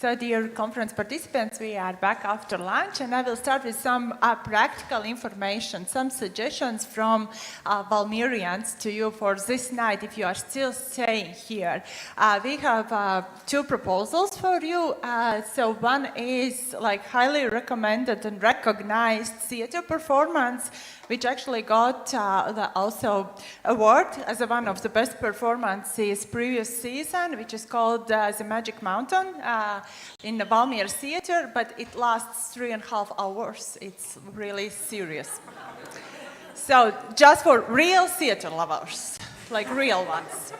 So dear conference participants, we are back after lunch, and I will start with some practical information, some suggestions from Valmerians to you for this night if you are still staying here. We have two proposals for you. So one is like highly recommended and recognized theater performance, which actually got the also award as one of the best performances previous season, which is called The Magic Mountain in the Valmier Theater, but it lasts 3.5 hours. It's really serious. So just for real theater lovers, like real ones.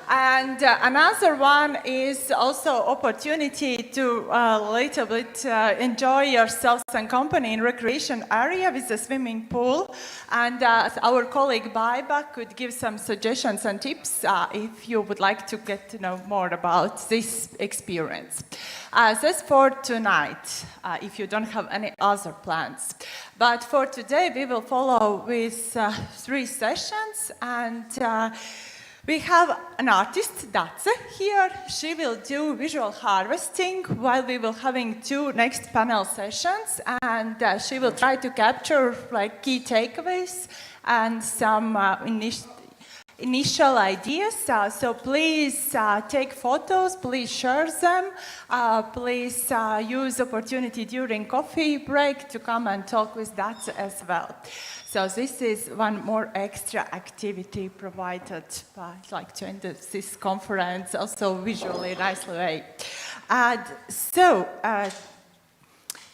And another one is also opportunity to a little bit enjoy yourselves and company in recreation area with the swimming pool. And our colleague Baiba could give some suggestions and tips if you would like to get to know more about this experience. That's for tonight, if you don't have any other plans. But for today, we will follow with 3 sessions, and we have an artist, Dace, here. She will do visual harvesting while we will having 2 next panel sessions, and she will try to capture like key takeaways and some initial ideas. So please take photos, please share them, please use opportunity during coffee break to come and talk with Dace as well. So this is one more extra activity provided by, like, to end this conference, also visually nicely way.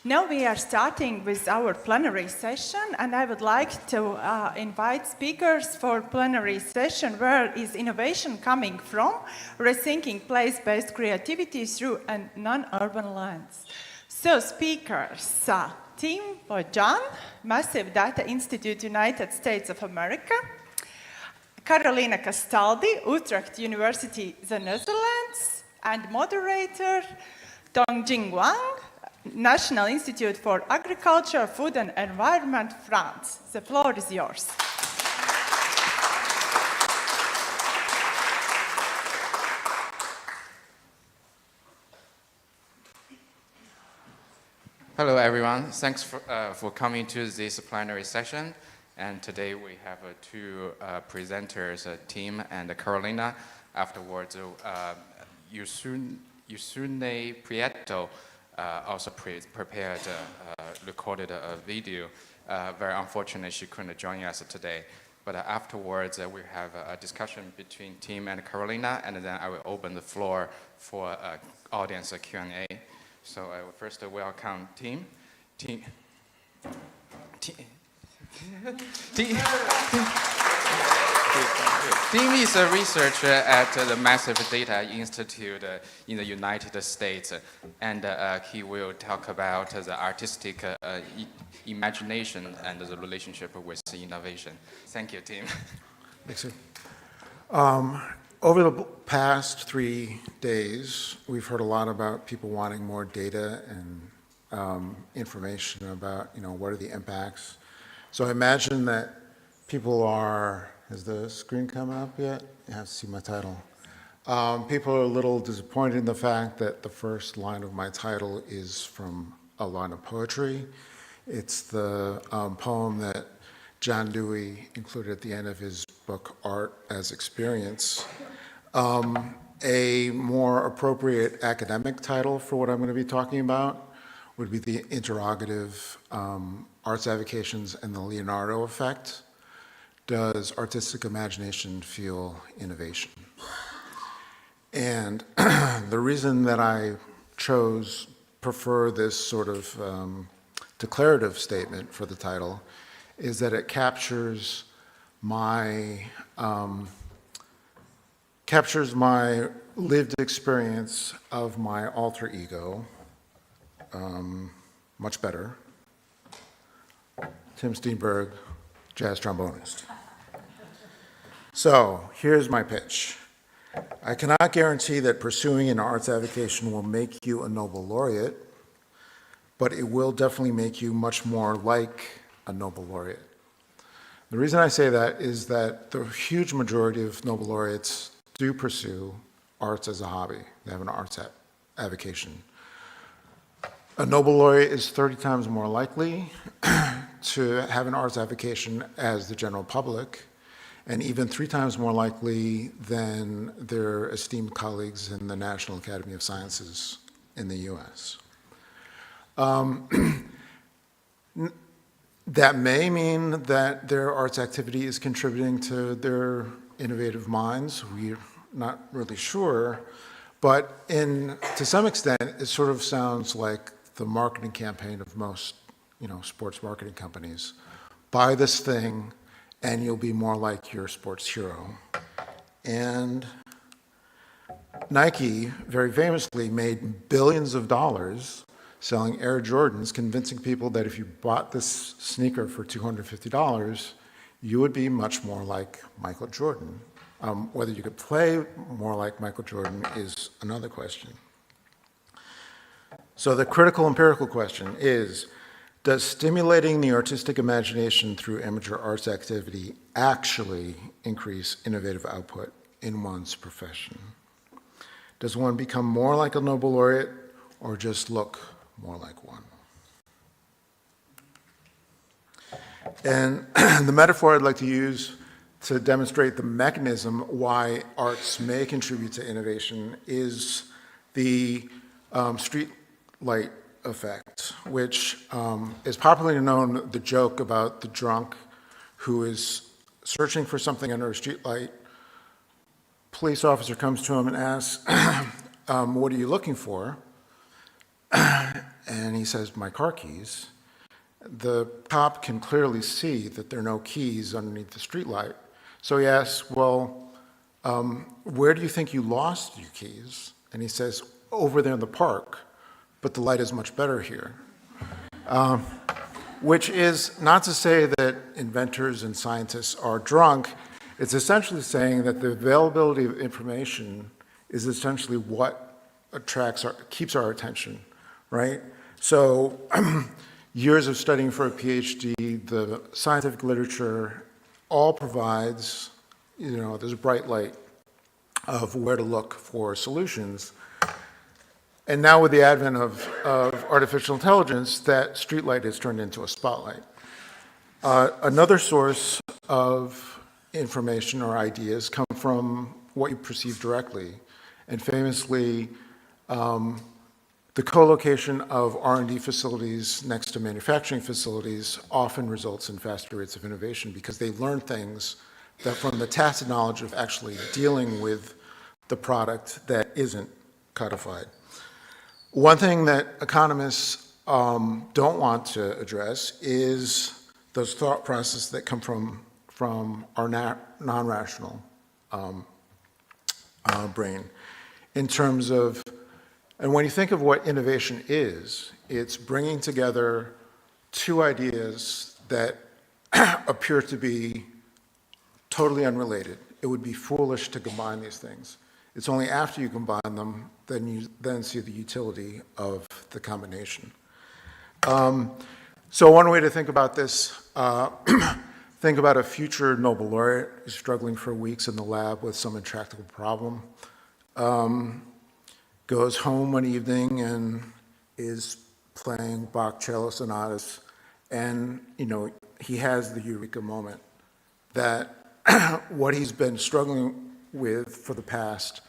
Now we are starting with our plenary session, and I would like to invite speakers for plenary session. Where is innovation coming from? Rethinking place-based creativity through a non-urban lens. So speakers, Team Wojan, Massive Data Institute, United States of America. Carolina Castaldi, Utrecht University, the Netherlands. And Moderator, Tongjing, National Institute for Agriculture, Food and Environment, France. The floor is yours. Hello, everyone. Thanks for coming to this plenary session. And today we have 2 presenters, Tim and Carolina. Afterwards, Josune Prieto also prepared, recorded a video. Very unfortunate she couldn't join us today. But afterwards, we have a discussion between Tim and Carolina, and then I will open the floor for audience Q&A. So I will first welcome Tim. Tim is a researcher at the Massive Data Institute in the United States, and he will talk about the artistic imagination and the relationship with innovation. Thank you, Tim. Thanks, sir. Over the past 3 days, we've heard a lot about people wanting more data and information about, what are the impacts. So I imagine that people are, has the screen come up yet? You have to see my title. People are a little disappointed in the fact that the first line of my title is from a line of poetry. It's the poem that John Dewey included at the end of his book, Art as Experience. A more appropriate academic title for what I'm going to be talking about would be the interrogative Arts Avocations and the Leonardo Effect. Does artistic imagination fuel innovation? And the reason that I prefer this sort of declarative statement for the title is that it captures my lived experience of my alter ego much better. Tim Steenberg, jazz trombonist. So here's my pitch. I cannot guarantee that pursuing an arts avocation will make you a Nobel laureate, but it will definitely make you much more like a Nobel laureate. The reason I say that is that the huge majority of Nobel laureates do pursue arts as a hobby. They have an arts avocation. A Nobel laureate is 30 times more likely to have an arts avocation as the general public, and even 3 times more likely than their esteemed colleagues in the National Academy of Sciences in the US. That may mean that their arts activity is contributing to their innovative minds. We're not really sure, but to some extent, it sort of sounds like the marketing campaign of most, sports marketing companies. Buy this thing, and you'll be more like your sports hero. And Nike, very famously, made billions of dollars selling Air Jordans, convincing people that if you bought this sneaker for $250, you would be much more like Michael Jordan. Whether you could play more like Michael Jordan is another question. So the critical empirical question is, does stimulating the artistic imagination through amateur arts activity actually increase innovative output in one's profession? Does one become more like a Nobel laureate or just look more like one? And the metaphor I'd like to use to demonstrate the mechanism why arts may contribute to innovation is the street light effect, which is popularly known, the joke about the drunk who is searching for something under a street light. Police officer comes to him and asks, what are you looking for? And he says, my car keys. The cop can clearly see that there are no keys underneath the streetlight. So he asks, well, where do you think you lost your keys? And he says, over there in the park, but the light is much better here. Which is not to say that inventors and scientists are drunk. It's essentially saying that the availability of information is essentially what keeps our attention, right? So years of studying for a PhD, the scientific literature all provides, this bright light of where to look for solutions. And now with the advent of artificial intelligence, that streetlight is turned into a spotlight. Another source of information or ideas come from what you perceive directly. And famously, the co-location of R&D facilities next to manufacturing facilities often results in faster rates of innovation because they learn things that from the tacit knowledge of actually dealing with the product that isn't codified. One thing that economists don't want to address is those thought processes that come from our non-rational brain in terms of, and when you think of what innovation is, it's bringing together two ideas that appear to be totally unrelated. It would be foolish to combine these things. It's only after you combine them then you then see the utility of the combination. So one way to think about this, think about a future Nobel laureate who's struggling for weeks in the lab with some intractable problem. Goes home one evening and is playing Bach cello sonatas, and he has the eureka moment that what he's been struggling with for the past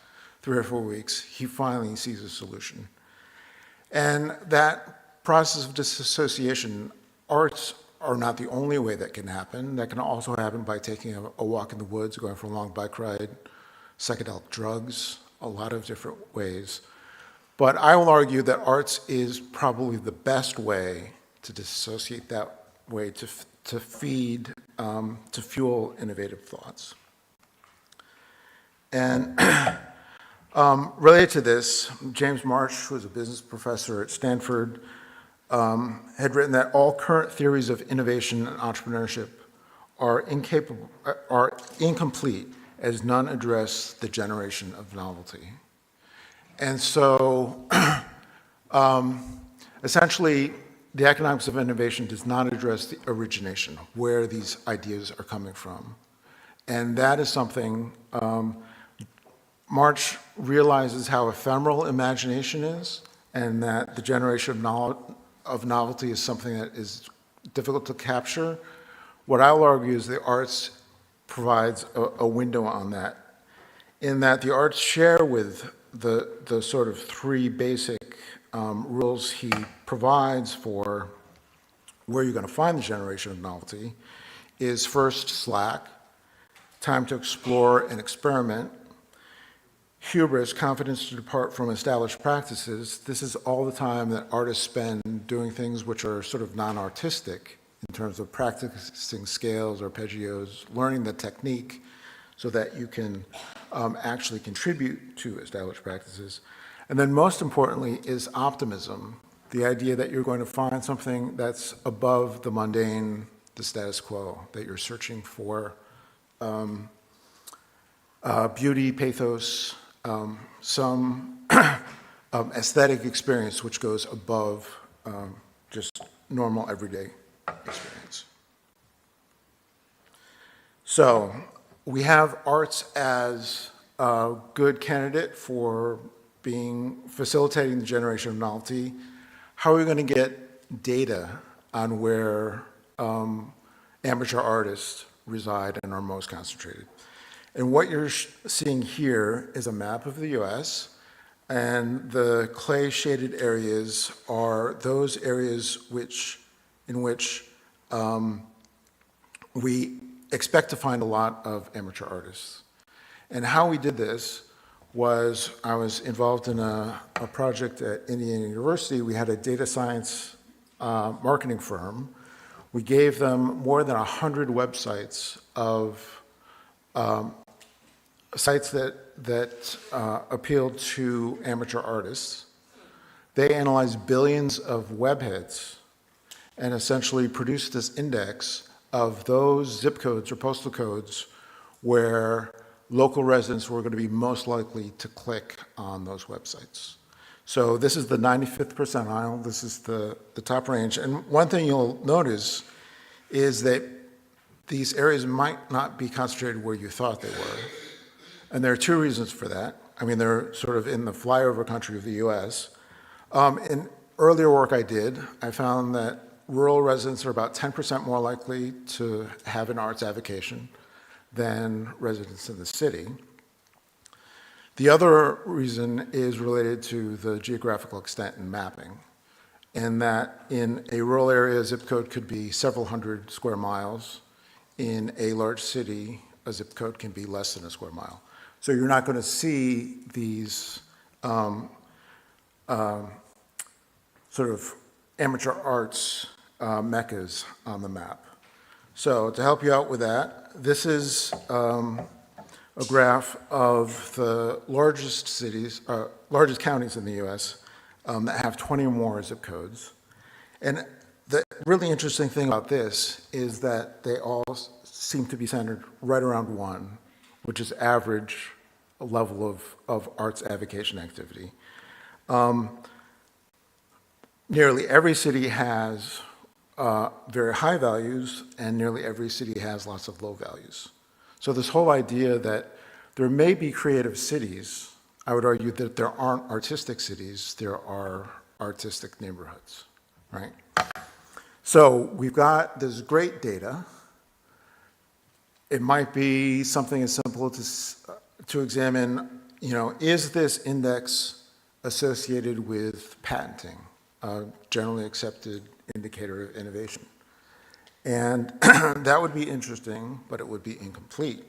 3 or 4 weeks, he finally sees a solution. And that process of disassociation, arts are not the only way that can happen. That can also happen by taking a walk in the woods, going for a long bike ride, psychedelic drugs, a lot of different ways. But I will argue that arts is probably the best way to disassociate that way, to feed, to fuel innovative thoughts. And related to this, James Marsh, who is a business professor at Stanford, had written that all current theories of innovation and entrepreneurship are incomplete as none address the generation of novelty. And so essentially, the economics of innovation does not address the origination, where these ideas are coming from. And that is something March realizes how ephemeral imagination is, and that the generation of novelty is something that is difficult to capture. What I'll argue is the arts provides a window on that, in that the arts share with the sort of three basic rules he provides for where you're going to find the generation of novelty is first slack, time to explore and experiment, hubris, confidence to depart from established practices. This is all the time that artists spend doing things which are sort of non-artistic in terms of practicing scales, arpeggios, learning the technique so that you can actually contribute to established practices. And then most importantly is optimism, the idea that you're going to find something that's above the mundane, the status quo, that you're searching for beauty, pathos, some aesthetic experience which goes above just normal everyday experience. So we have arts as a good candidate for facilitating the generation of novelty. How are we going to get data on where amateur artists reside and are most concentrated? And what you're seeing here is a map of the US, and the clay shaded areas are those areas in which we expect to find a lot of amateur artists. And how we did this was I was involved in a project at Indiana University. We had a data science marketing firm. We gave them more than 100 websites of sites that appealed to amateur artists. They analyzed billions of webhits and essentially produced this index of those zip codes or postal codes where local residents were going to be most likely to click on those websites. So this is the 95th percentile. This is the top range. And one thing you'll notice is that these areas might not be concentrated where you thought they were. And there are two reasons for that. I mean, they're sort of in the flyover country of the US. In earlier work I did, I found that rural residents are about 10% more likely to have an arts avocation than residents in the city. The other reason is related to the geographical extent and mapping, and that in a rural area, a zip code could be several hundred square miles. In a large city, a zip code can be less than a square mile. So you're not going to see these sort of amateur arts meccas on the map. So to help you out with that, this is a graph of the largest cities, largest counties in the US that have 20 or more zip codes. And the really interesting thing about this is that they all seem to be centered right around one, which is average level of arts avocation activity. Nearly every city has very high values, and nearly every city has lots of low values. So this whole idea that there may be creative cities, I would argue that there aren't artistic cities, there are artistic neighborhoods, right? So we've got this great data. It might be something as simple to examine, is this index associated with patenting, a generally accepted indicator of innovation? And that would be interesting, but it would be incomplete.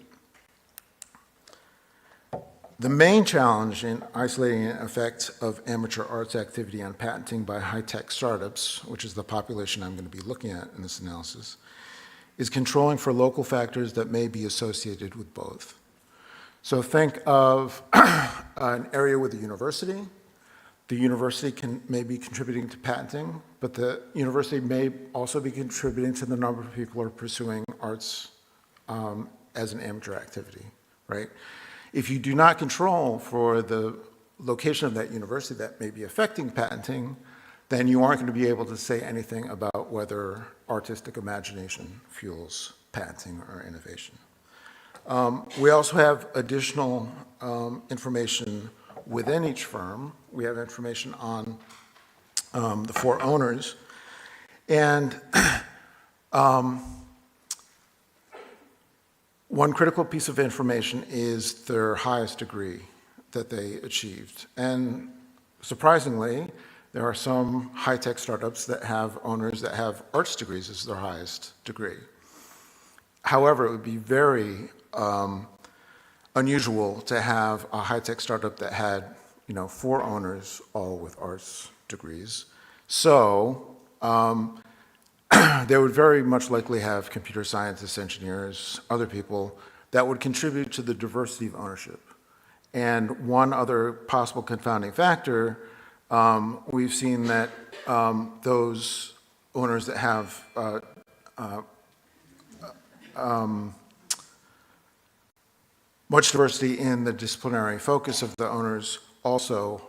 The main challenge in isolating the effects of amateur arts activity on patenting by high-tech startups, which is the population I'm going to be looking at in this analysis, is controlling for local factors that may be associated with both. So think of an area with a university. The university may be contributing to patenting, but the university may also be contributing to the number of people who are pursuing arts as an amateur activity, right? If you do not control for the location of that university that may be affecting patenting, then you aren't going to be able to say anything about whether artistic imagination fuels patenting or innovation. We also have additional information within each firm. We have information on the 4 owners. And one critical piece of information is their highest degree that they achieved. And surprisingly, there are some high-tech startups that have owners that have arts degrees as their highest degree. However, it would be very unusual to have a high-tech startup that had, 4 owners, all with arts degrees. So they would very much likely have computer scientists, engineers, other people that would contribute to the diversity of ownership. And one other possible confounding factor, we've seen that those owners that have much diversity in the disciplinary focus of the owners also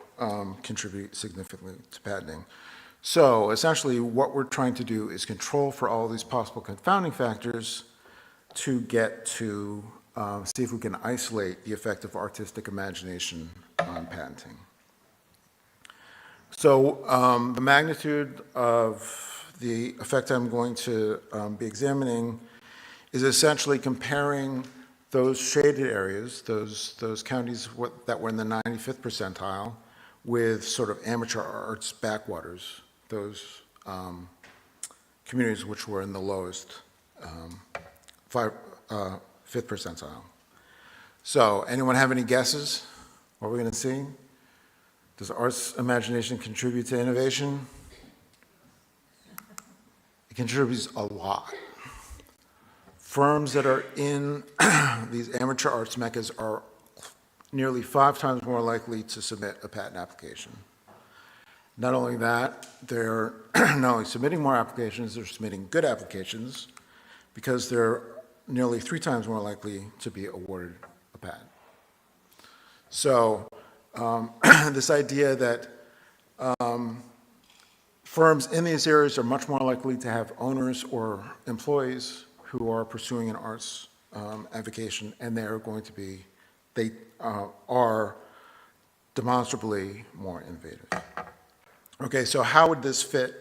contribute significantly to patenting. So essentially what we're trying to do is control for all these possible confounding factors to get to see if we can isolate the effect of artistic imagination on patenting. So the magnitude of the effect I'm going to be examining is essentially comparing those shaded areas, those counties that were in the 95th percentile, with sort of amateur arts backwaters, those communities which were in the lowest 5th percentile. So anyone have any guesses? What we're going to see? Does arts imagination contribute to innovation? It contributes a lot. Firms that are in these amateur arts meccas are nearly 5 times more likely to submit a patent application. Not only that, they're not only submitting more applications, they're submitting good applications because they're nearly 3 times more likely to be awarded a patent. So this idea that firms in these areas are much more likely to have owners or employees who are pursuing an arts avocation, and they are demonstrably more innovative. Okay, so how would this fit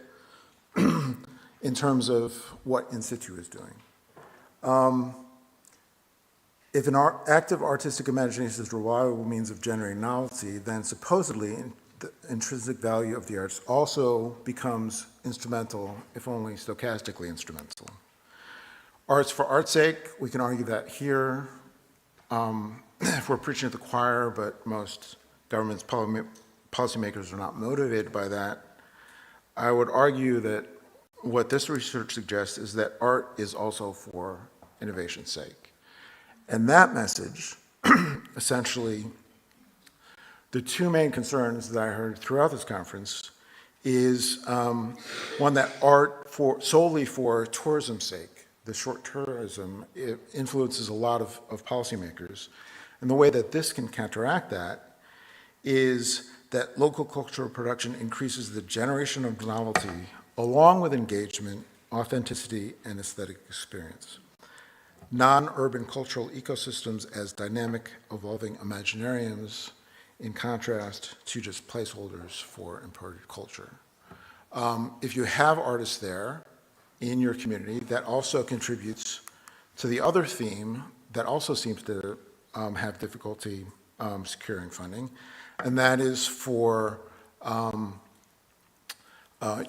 in terms of what in situ is doing? If an active artistic imagination is a reliable means of generating novelty, then supposedly the intrinsic value of the arts also becomes instrumental, if only stochastically instrumental. Arts for art's sake, we can argue that here, if we're preaching at the choir, but most governments, policymakers are not motivated by that, I would argue that what this research suggests is that art is also for innovation's sake. And that message, essentially, the 2 main concerns that I heard throughout this conference is one, that art solely for tourism's sake, the short tourism, it influences a lot of policymakers. And the way that this can counteract that is that local cultural production increases the generation of novelty along with engagement, authenticity, and aesthetic experience. Non-urban cultural ecosystems as dynamic, evolving imaginariums in contrast to just placeholders for imported culture. If you have artists there in your community, that also contributes to the other theme that also seems to have difficulty securing funding, and that is for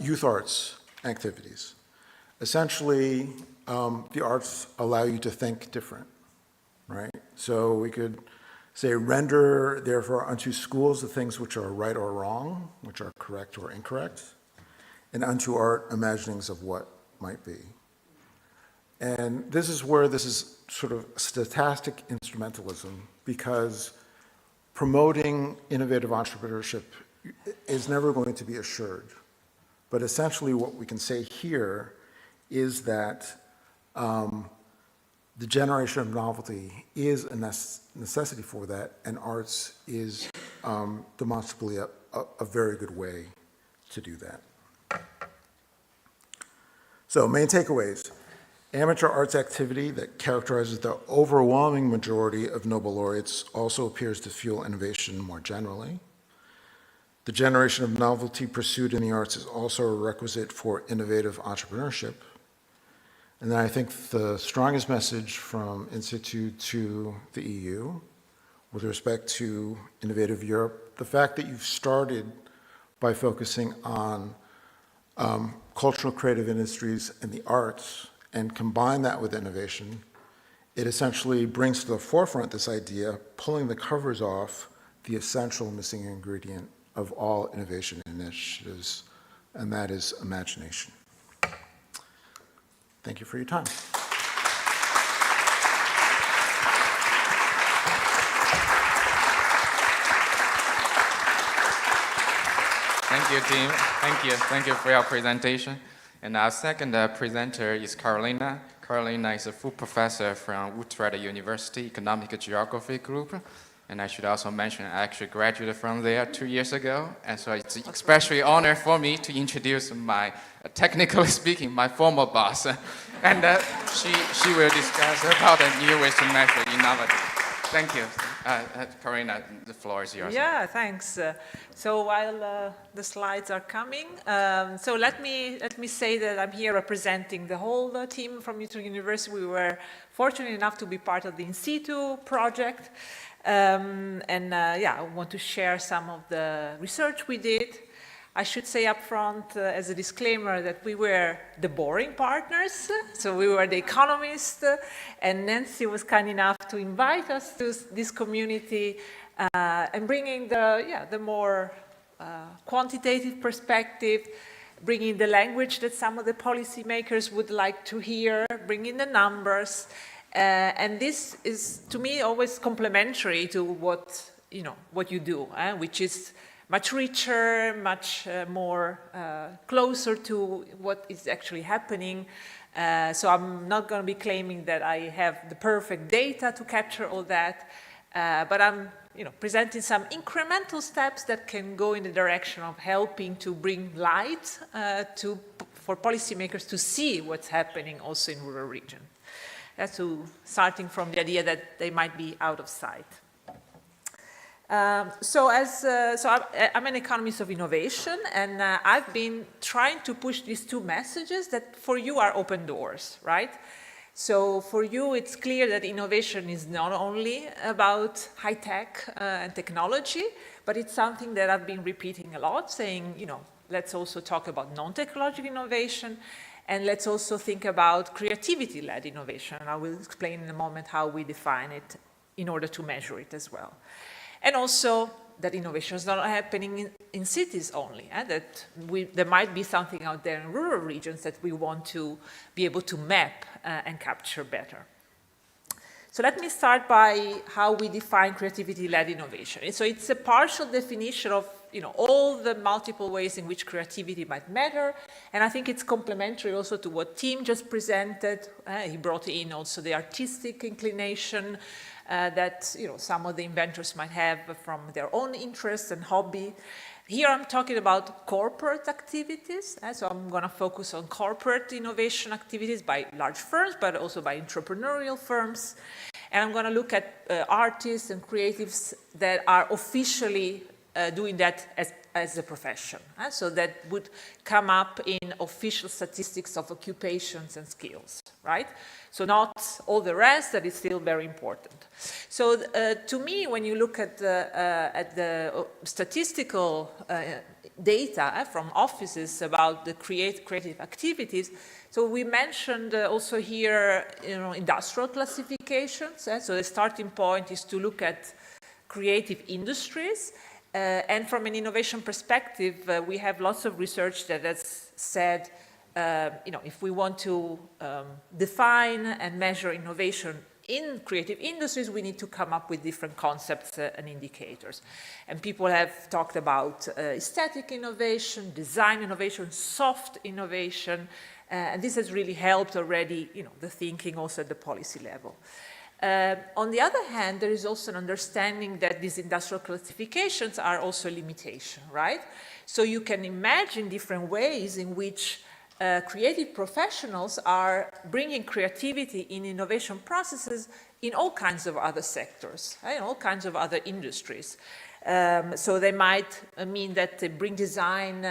youth arts activities. Essentially, the arts allow you to think different, right? So we could say render, therefore, unto schools the things which are right or wrong, which are correct or incorrect, and unto art imaginings of what might be. And this is where this is sort of stochastic instrumentalism, because promoting innovative entrepreneurship is never going to be assured. But essentially what we can say here is that the generation of novelty is a necessity for that, and arts is demonstrably a very good way to do that. So main takeaways. Amateur arts activity that characterizes the overwhelming majority of Nobel laureates also appears to fuel innovation more generally. The generation of novelty pursued in the arts is also a requisite for innovative entrepreneurship. And then I think the strongest message from INSITU to the EU with respect to Innovative Europe, the fact that you've started by focusing on cultural creative industries and the arts and combine that with innovation, it essentially brings to the forefront this idea, pulling the covers off the essential missing ingredient of all innovation initiatives, and that is imagination. Thank you for your time. Thank you, team. Thank you for your presentation. And our second presenter is Helena. Helena is a full professor from Utrecht University Economic Geography Group. And I should also mention, I actually graduated from there 2 years ago. And so it's especially an honor for me to introduce my, technically speaking, my former boss. And she will discuss about the new ways to measure innovative. Thank you. Helena, the floor is yours. Yeah, thanks. So while the slides are coming, so let me say that I'm here representing the whole team from Utrecht University. We were fortunate enough to be part of the SITU project. Yeah, I want to share some of the research we did. I should say up front as a disclaimer that we were the boring partners, so we were the economists, and Nancy was kind enough to invite us to this community and bringing the more quantitative perspective, bringing the language that some of the policymakers would like to hear, bringing the numbers, and this is, to me, always complementary to what you do, which is much richer, much more closer to what is actually happening. So I'm not going to be claiming that I have the perfect data to capture all that, but I'm presenting some incremental steps that can go in the direction of helping to bring light for policymakers to see what's happening also in rural regions. That's starting from the idea that they might be out of sight. So I'm an economist of innovation, and I've been trying to push these two messages that for you are open doors, right? So for you, it's clear that innovation is not only about high tech and technology, but it's something that I've been repeating a lot, saying, let's also talk about non-technological innovation, and let's also think about creativity-led innovation. And I will explain in a moment how we define it in order to measure it as well. And also that innovation is not happening in cities only, that there might be something out there in rural regions that we want to be able to map and capture better. So let me start by how we define creativity-led innovation. So it's a partial definition of all the multiple ways in which creativity might matter, and I think it's complementary also to what Tim just presented. He brought in also the artistic inclination that some of the inventors might have from their own interests and hobby. Here I'm talking about corporate activities, so I'm going to focus on corporate innovation activities by large firms, but also by entrepreneurial firms. And I'm going to look at artists and creatives that are officially doing that as a profession. So that would come up in official statistics of occupations and skills, right? So not all the rest, that is still very important. So to me, when you look at the statistical data from offices about the creative activities, so we mentioned also here, industrial classifications. So the starting point is to look at creative industries. And from an innovation perspective, we have lots of research that has said, if we want to define and measure innovation in creative industries, we need to come up with different concepts and indicators. And people have talked about aesthetic innovation, design innovation, soft innovation, and this has really helped already, the thinking also at the policy level. On the other hand, there is also an understanding that these industrial classifications are also a limitation, right? So you can imagine different ways in which creative professionals are bringing creativity in innovation processes in all kinds of other sectors, in all kinds of other industries. So they might mean that they bring design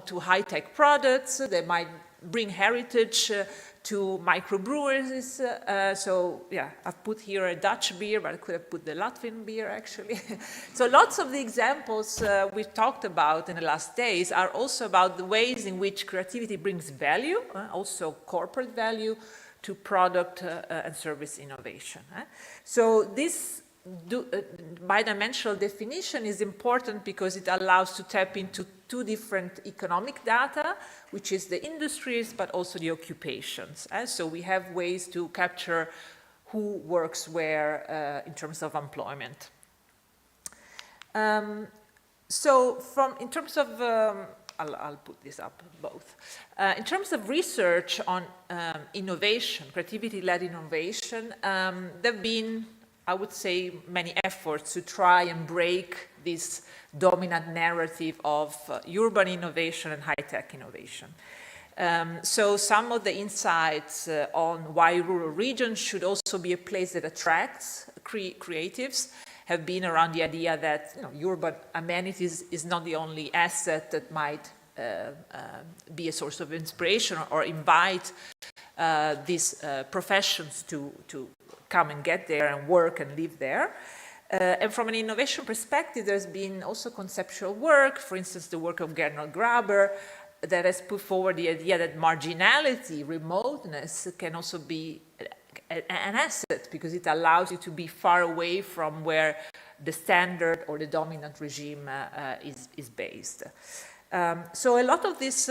to high-tech products, they might bring heritage to microbreweries. So yeah, I've put here a Dutch beer, but I could have put the Latvian beer actually. So lots of the examples we've talked about in the last days are also about the ways in which creativity brings value, also corporate value, to product and service innovation. So this bidimensional definition is important because it allows to tap into two different economic data, which is the industries, but also the occupations. So we have ways to capture who works where in terms of employment. So in terms of, I'll put this up both. In terms of research on innovation, creativity-led innovation, there have been, I would say, many efforts to try and break this dominant narrative of urban innovation and high-tech innovation. So some of the insights on why rural regions should also be a place that attracts creatives have been around the idea that urban amenities is not the only asset that might be a source of inspiration or invite these professions to come and get there and work and live there. And from an innovation perspective, there's been also conceptual work, for instance, the work of Gernot Kaaber, that has put forward the idea that marginality, remoteness, can also be an asset because it allows you to be far away from where the standard or the dominant regime is based. So a lot of this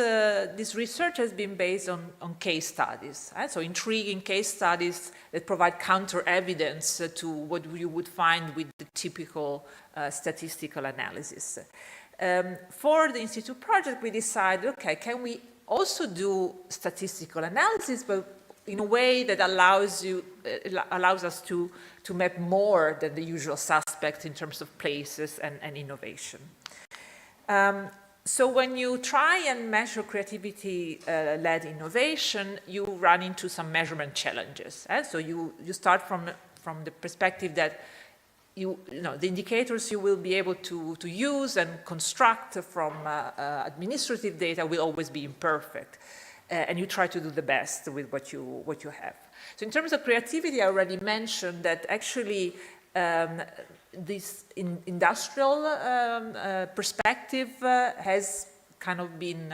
research has been based on case studies, so intriguing case studies that provide counter-evidence to what you would find with the typical statistical analysis. For the Institute project, we decided, okay, can we also do statistical analysis, but in a way that allows us to map more than the usual suspects in terms of places and innovation. So when you try and measure creativity-led innovation, you run into some measurement challenges. So you start from the perspective that the indicators you will be able to use and construct from administrative data will always be imperfect. And you try to do the best with what you have. So in terms of creativity, I already mentioned that actually this industrial perspective has kind of been,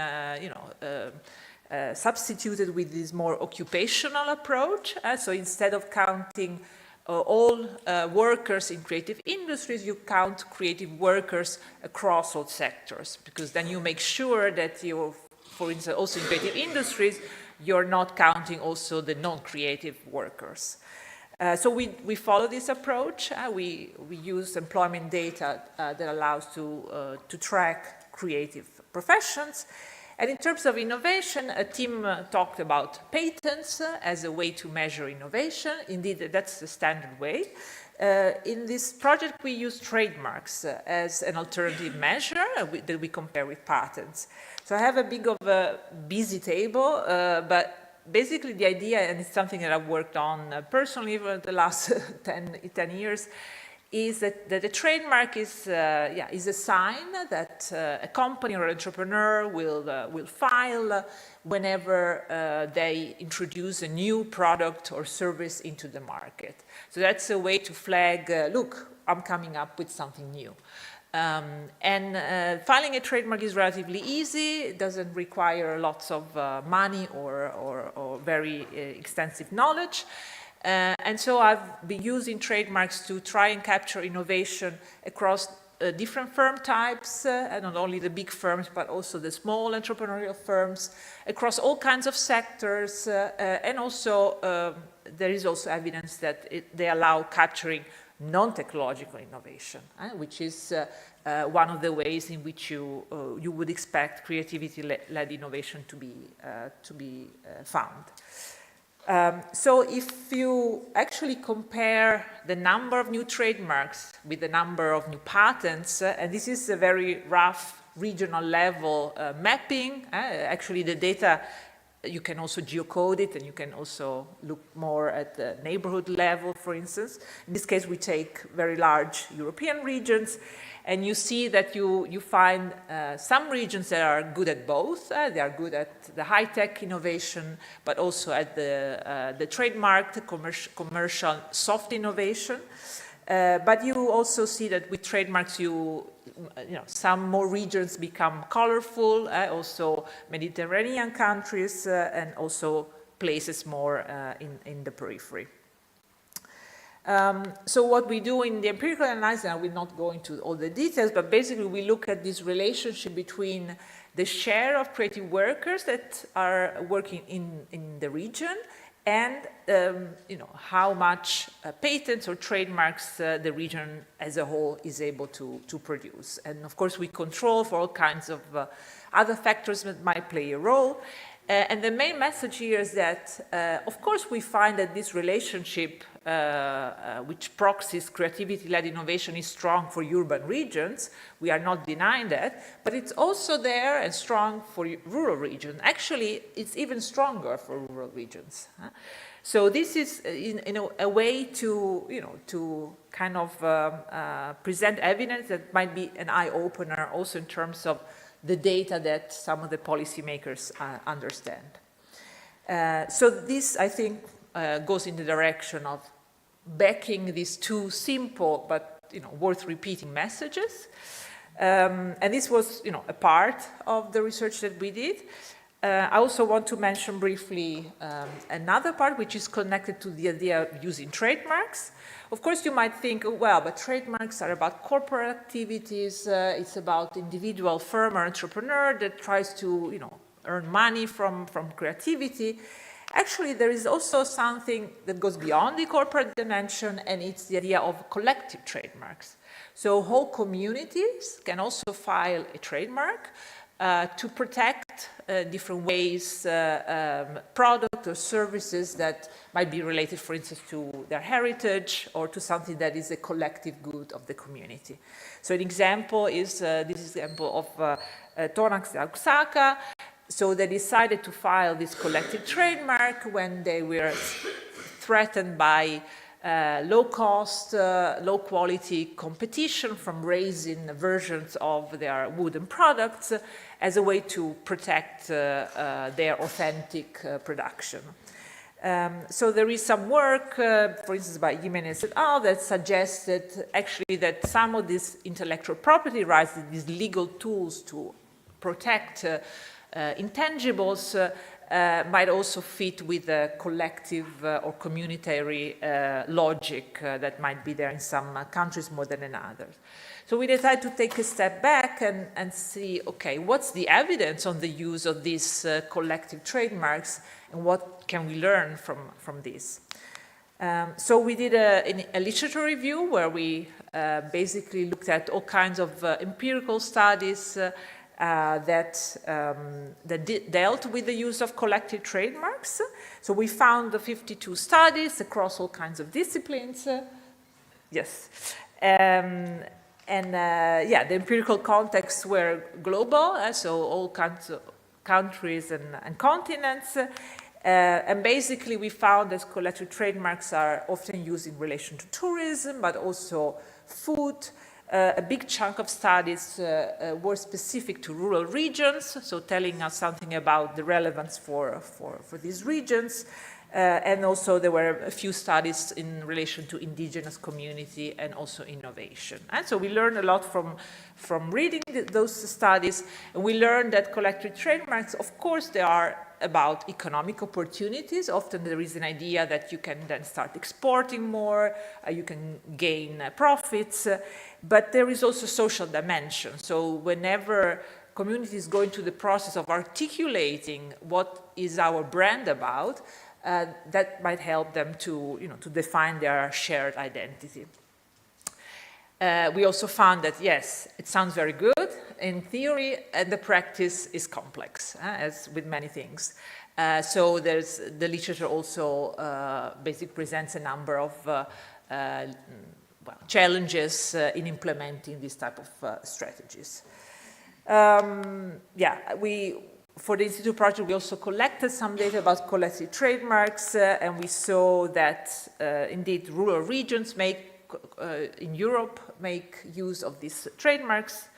substituted with this more occupational approach. So instead of counting all workers in creative industries, you count creative workers across all sectors, because then you make sure that you, for instance, also in creative industries, you're not counting also the non-creative workers. So we follow this approach. We use employment data that allows to track creative professions. And in terms of innovation, a team talked about patents as a way to measure innovation. Indeed, that's the standard way. In this project, we use trademarks as an alternative measure that we compare with patents. So I have a bit of a busy table, but basically the idea, and it's something that I've worked on personally for the last 10 years, is that a trademark is a sign that a company or entrepreneur will file whenever they introduce a new product or service into the market. So that's a way to flag, look, I'm coming up with something new. Filing a trademark is relatively easy. It doesn't require lots of money or very extensive knowledge. And so I've been using trademarks to try and capture innovation across different firm types, and not only the big firms, but also the small entrepreneurial firms, across all kinds of sectors. And also, there is also evidence that they allow capturing non-technological innovation, which is one of the ways in which you would expect creativity-led innovation to be found. So if you actually compare the number of new trademarks with the number of new patents, and this is a very rough regional level mapping. Actually, the data, you can also geocode it, and you can also look more at the neighborhood level, for instance. In this case, we take very large European regions, and you see that you find some regions that are good at both. They are good at the high-tech innovation, but also at the trademarked commercial soft innovation. But you also see that with trademarks, some more regions become colorful, also Mediterranean countries, and also places more in the periphery. So what we do in the empirical analysis, and I will not go into all the details, but basically we look at this relationship between the share of creative workers that are working in the region and how much patents or trademarks the region as a whole is able to produce. And of course we control for all kinds of other factors that might play a role. And the main message here is that, of course, we find that this relationship, which proxies creativity-led innovation, is strong for urban regions. We are not denying that, but it's also there and strong for rural regions. Actually, it's even stronger for rural regions. So this is, a way to kind of present evidence that might be an eye-opener also in terms of the data that some of the policymakers understand. So this, I think, goes in the direction of backing these two simple but worth repeating messages. And this was a part of the research that we did. I also want to mention briefly another part which is connected to the idea of using trademarks. Of course, you might think, oh, well, but trademarks are about corporate activities. It's about individual firm or entrepreneur that tries to, earn money from creativity. Actually, there is also something that goes beyond the corporate dimension, and it's the idea of collective trademarks. So whole communities can also file a trademark to protect different ways, products or services that might be related, for instance, to their heritage or to something that is a collective good of the community. So an example is this example of Tonax Osaka. So they decided to file this collective trademark when they were threatened by low-cost, low-quality competition from raising versions of their wooden products as a way to protect their authentic production. So there is some work, for instance, by Jimenez et al. That suggests that actually that some of these intellectual property rights, these legal tools to protect intangibles, might also fit with a collective or communitary logic that might be there in some countries more than in others. So we decided to take a step back and see, okay, what's the evidence on the use of these collective trademarks and what can we learn from this? So we did a literature review where we basically looked at all kinds of empirical studies that dealt with the use of collective trademarks. So we found 52 studies across all kinds of disciplines. Yes. The empirical contexts were global, so all kinds of countries and continents. And basically we found that collective trademarks are often used in relation to tourism, but also food. A big chunk of studies were specific to rural regions, so telling us something about the relevance for these regions. And also there were a few studies in relation to indigenous community and also innovation. And so we learned a lot from reading those studies. And we learned that collective trademarks, of course, they are about economic opportunities. Often there is an idea that you can then start exporting more, you can gain profits, but there is also social dimension. So whenever communities go into the process of articulating what is our brand about, that might help them to define their shared identity. We also found that, yes, it sounds very good in theory, and the practice is complex, as with many things. So there's the literature also basically presents a number of challenges in implementing these type of strategies. For the Institute project, we also collected some data about collective trademarks, and we saw that indeed rural regions in Europe make use of these trademarks.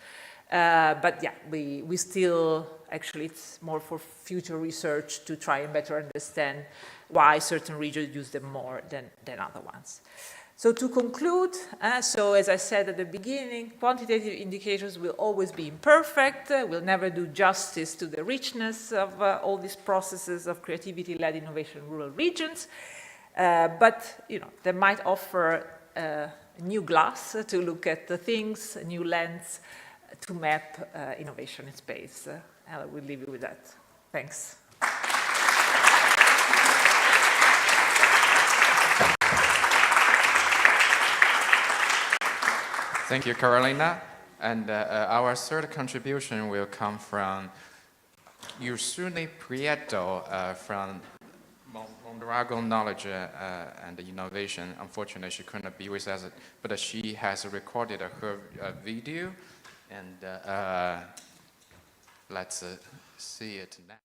But yeah, we still, actually it's more for future research to try and better understand why certain regions use them more than other ones. So to conclude, so as I said at the beginning, quantitative indicators will always be imperfect, will never do justice to the richness of all these processes of creativity-led innovation in rural regions, but they might offer a new glass to look at the things, a new lens to map innovation in space. I will leave you with that. Thanks. Thank you, Carolina. And our third contribution will come from Josune Prieto from Moderator Knowledge and Innovation. Unfortunately, she couldn't be with us, but she has recorded her video, and let's see it now.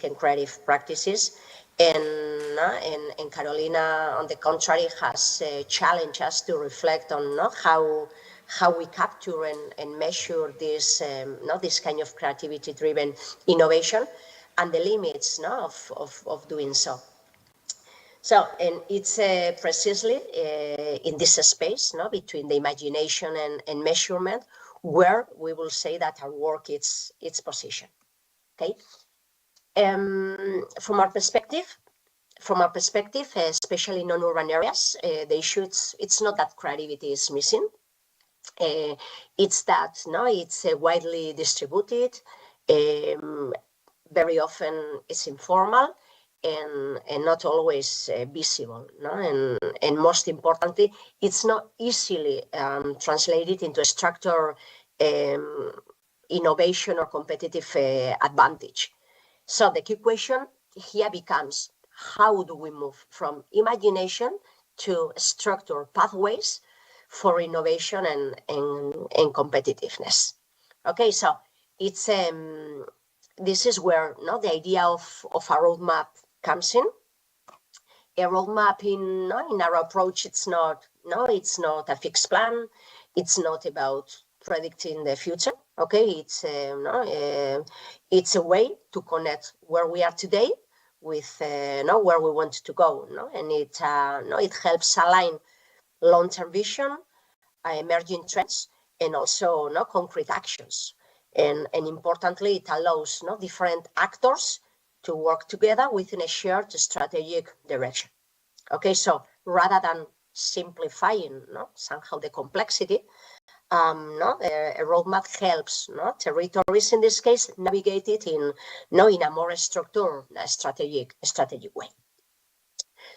And creative practices, and Carolina, on the contrary, has challenged us to reflect on how we capture and measure this this kind of creativity-driven innovation and the limits of doing so. So, and it's precisely in this space between the imagination and measurement where we will say that our work is positioned. Okay. From our perspective, especially in non-urban areas, the issue it's not that creativity is missing. It's that it's widely distributed. Very often it's informal and not always visible. And most importantly, it's not easily translated into a structured innovation or competitive advantage. So the key question here becomes, how do we move from imagination to structured pathways for innovation and competitiveness? Okay, so it's this is where the idea of a roadmap comes in. A roadmap in our approach, it's not a fixed plan. It's not about predicting the future. Okay, it's a way to connect where we are today with where we want to go. And it helps align long-term vision, emerging trends, and also concrete actions. And importantly, it allows different actors to work together within a shared strategic direction. Okay, so rather than simplifying somehow the complexity, a roadmap helps territories in this case navigate it in a more structured strategic way.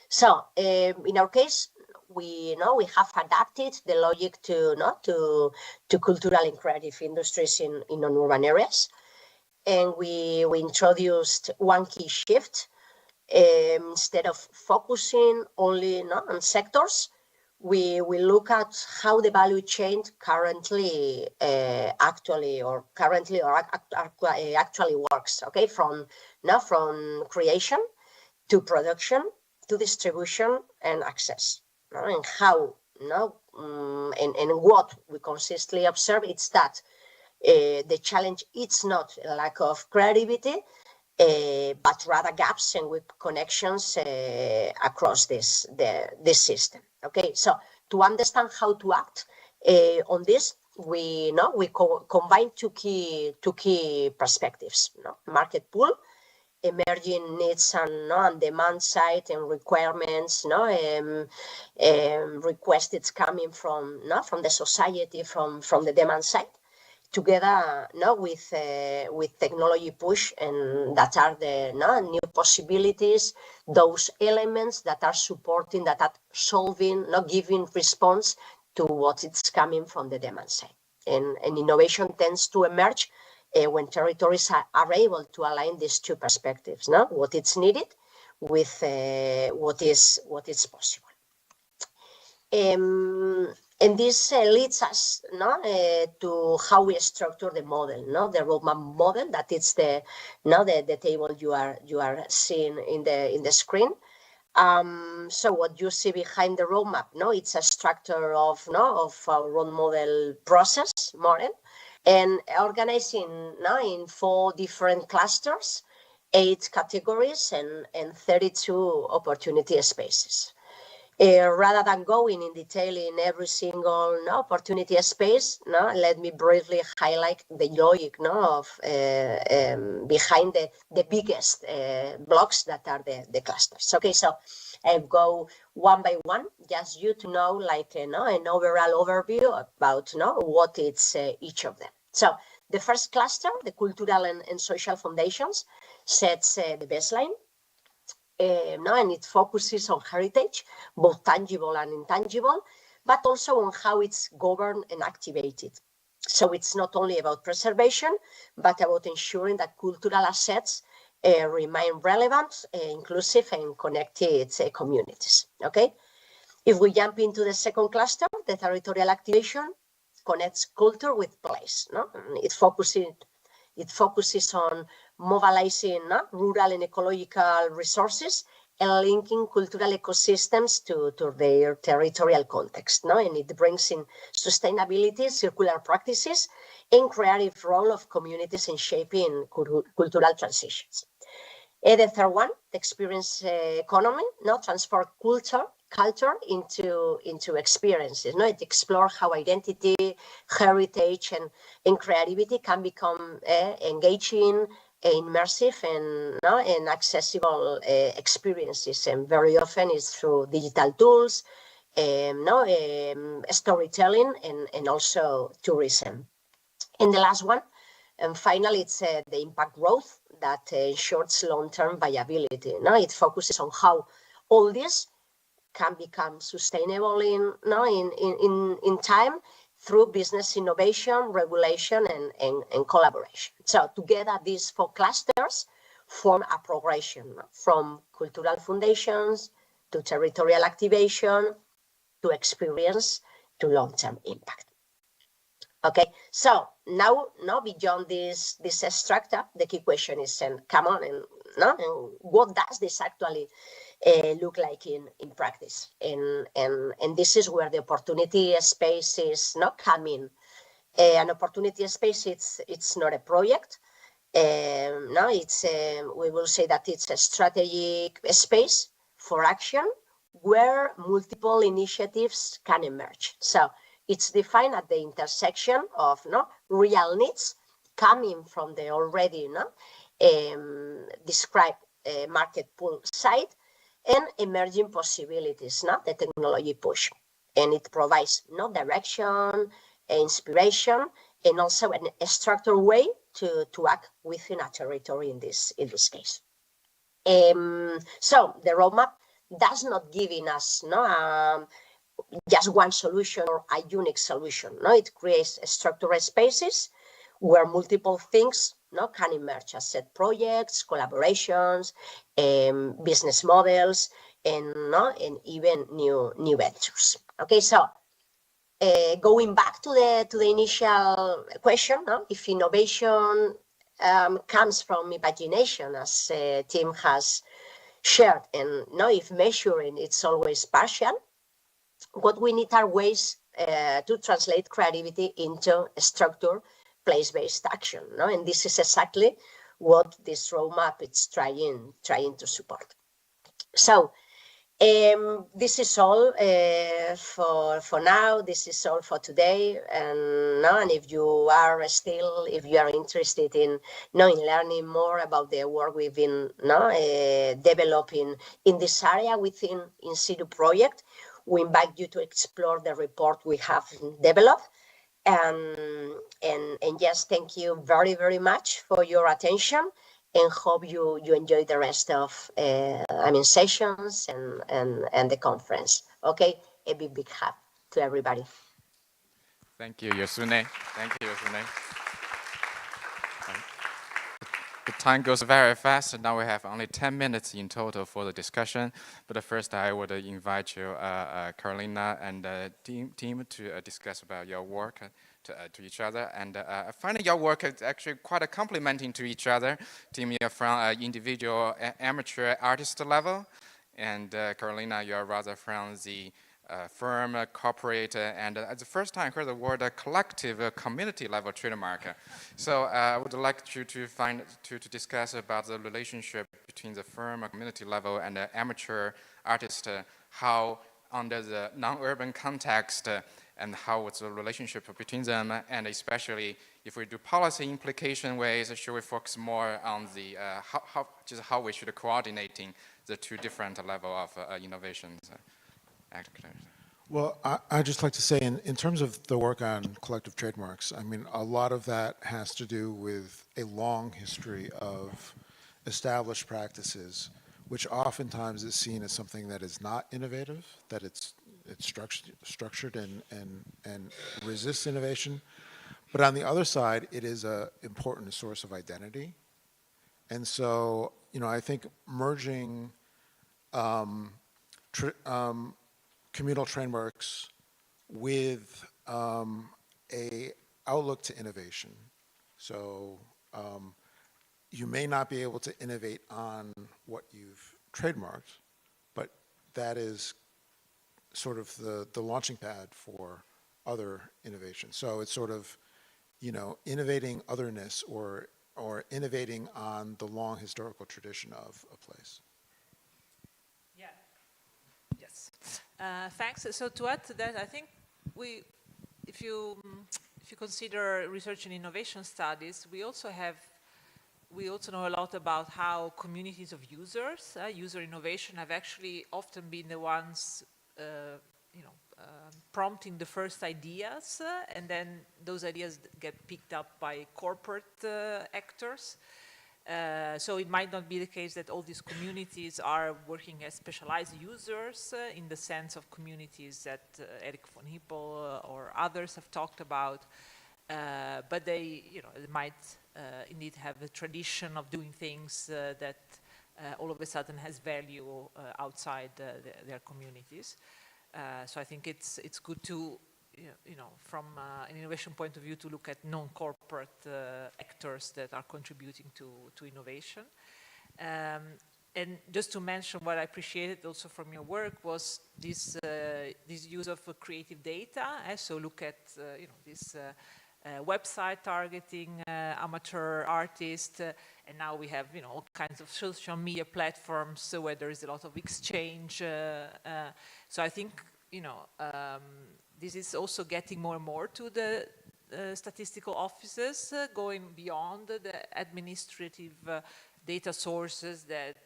So in our case, we have adapted the logic to cultural and creative industries in non-urban areas, and we introduced one key shift. Instead of focusing only on sectors, we look at how the value chain currently actually works. Okay, from creation to production to distribution and access, and how and what we consistently observe is that the challenge it's not a lack of creativity, but rather gaps and weak connections across this system. Okay, so to understand how to act on this, we combine two key perspectives: market pull emerging needs and demand side and requirements, requests coming from the society, from the demand side, together with technology push, and that are the new possibilities, those elements that are supporting, that are solving, giving response to what is coming from the demand side. And innovation tends to emerge when territories are able to align these two perspectives, what is needed with what is possible. And this leads us to how we structure the model, the roadmap model. That is the table you are seeing in the screen. So what you see behind the roadmap, it's a structure of a role model process model, and organizing in 4 different clusters, 8 categories, and 32 opportunity spaces. Rather than going in detail in every single opportunity space, let me briefly highlight the logic of behind the biggest blocks that are the clusters. Okay, so I'll go one by one, just you to know like an overall overview about what it's each of them. So the first cluster, the cultural and social foundations, sets the baseline. And it focuses on heritage, both tangible and intangible, but also on how it's governed and activated. So it's not only about preservation, but about ensuring that cultural assets remain relevant, inclusive, and connected communities. Okay. If we jump into the second cluster, the territorial activation connects culture with place. It focuses on mobilizing rural and ecological resources and linking cultural ecosystems to their territorial context. And it brings in sustainability, circular practices, and creative role of communities in shaping cultural transitions. And the third one, the experience economy, transform culture into experiences. It explores how identity, heritage, and creativity can become engaging, immersive, and accessible experiences. And very often it's through digital tools, storytelling, and also tourism. And the last one, and finally, it's the impact growth that ensures long-term viability. It focuses on how all this can become sustainable in time through business innovation, regulation, and collaboration. So together, these 4 clusters form a progression from cultural foundations to territorial activation to experience to long-term impact. Okay, so now beyond this structure, the key question is, come on, and what does this actually look like in practice? And this is where the opportunity space is not coming. An opportunity space, it's not a project. It's we will say that it's a strategic space for action where multiple initiatives can emerge. So it's defined at the intersection of real needs coming from the already described market pull side, and emerging possibilities, the technology push. And it provides direction, inspiration, and also a structured way to act within a territory in this case. So the roadmap does not giving us just one solution or a unique solution. It creates structured spaces where multiple things can emerge as set projects, collaborations, business models, and even new ventures. Okay, so going back to the initial question, if innovation comes from imagination, as Tim has shared, and if measuring it's always partial, what we need are ways to translate creativity into structure, place-based action, and this is exactly what this roadmap is trying to support. So This is all for now. This is all for today. And if you are interested in learning more about the work we've been developing in this area within In Situ project, we invite you to explore the report we have developed. And yes, thank you very, very much for your attention, and hope you enjoy the rest of sessions and the conference. Okay, a big hug to everybody. Thank you, Josune. Thank you, Josune. The time goes very fast, and now we have only 10 minutes in total for the discussion. But first, I would invite you, Carolina and the team to discuss about your work to each other. And I find your work is actually quite complementing to each other. Team, you're from individual amateur artist level, and Carolina, you're rather from the firm, corporate, and the first time I heard the word collective community level trademark. So I would like you to discuss about the relationship between the firm, community level, and the amateur artist, how under the non-urban context, and how it's the relationship between them, and especially if we do policy implication ways, should we focus more on the how we should coordinating the two different level of innovations. Well, I'd just like to say, in terms of the work on collective trademarks, I mean, a lot of that has to do with a long history of established practices, which oftentimes is seen as something that is not innovative, that it's structured and resists innovation. But on the other side, it is an important source of identity. And so, I think merging communal trademarks with a outlook to innovation. So you may not be able to innovate on what you've trademarked, but that is sort of the launching pad for other innovation. So it's sort of, innovating otherness or innovating on the long historical tradition of a place. Yeah. Yes. Thanks. So to add to that, I think if you consider research and innovation studies, we also know a lot about how communities of users, user innovation, have actually often been the ones, prompting the first ideas, and then those ideas get picked up by corporate actors. So it might not be the case that all these communities are working as specialized users in the sense of communities that Eric von Hippel or others have talked about, but they might indeed have a tradition of doing things that all of a sudden has value outside their communities. So I think it's good to, from an innovation point of view, to look at non-corporate actors that are contributing to innovation. And just to mention what I appreciated also from your work was this use of creative data. So look at this website targeting amateur artists, and now we have all kinds of social media platforms where there is a lot of exchange. So I think this is also getting more and more to the statistical offices, going beyond the administrative data sources that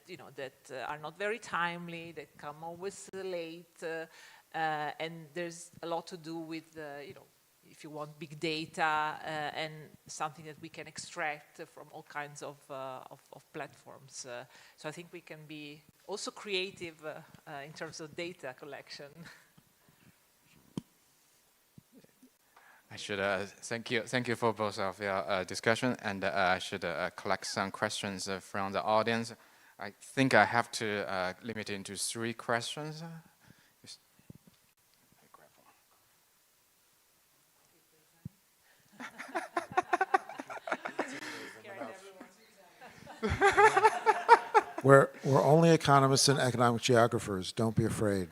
are not very timely, that come always late, and there's a lot to do with if you want big data and something that we can extract from all kinds of platforms. So I think we can be also creative in terms of data collection. I should thank you for both of your discussion, and I should collect some questions from the audience. I think I have to limit it into 3 questions. We're only economists and economic geographers. Don't be afraid.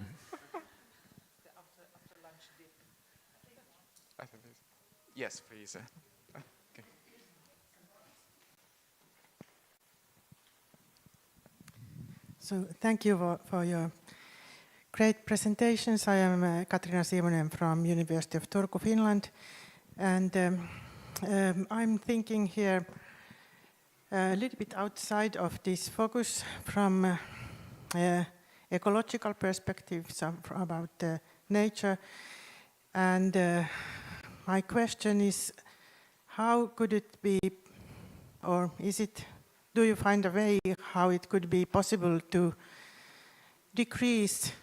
Yes, please. Okay. So thank you for your Great presentations. I am Katriina Simonen from University of Turku, Finland. And I'm thinking here a little bit outside of this focus from ecological perspectives about nature. And my question is, how could it be, or do you find a way how it could be possible to decrease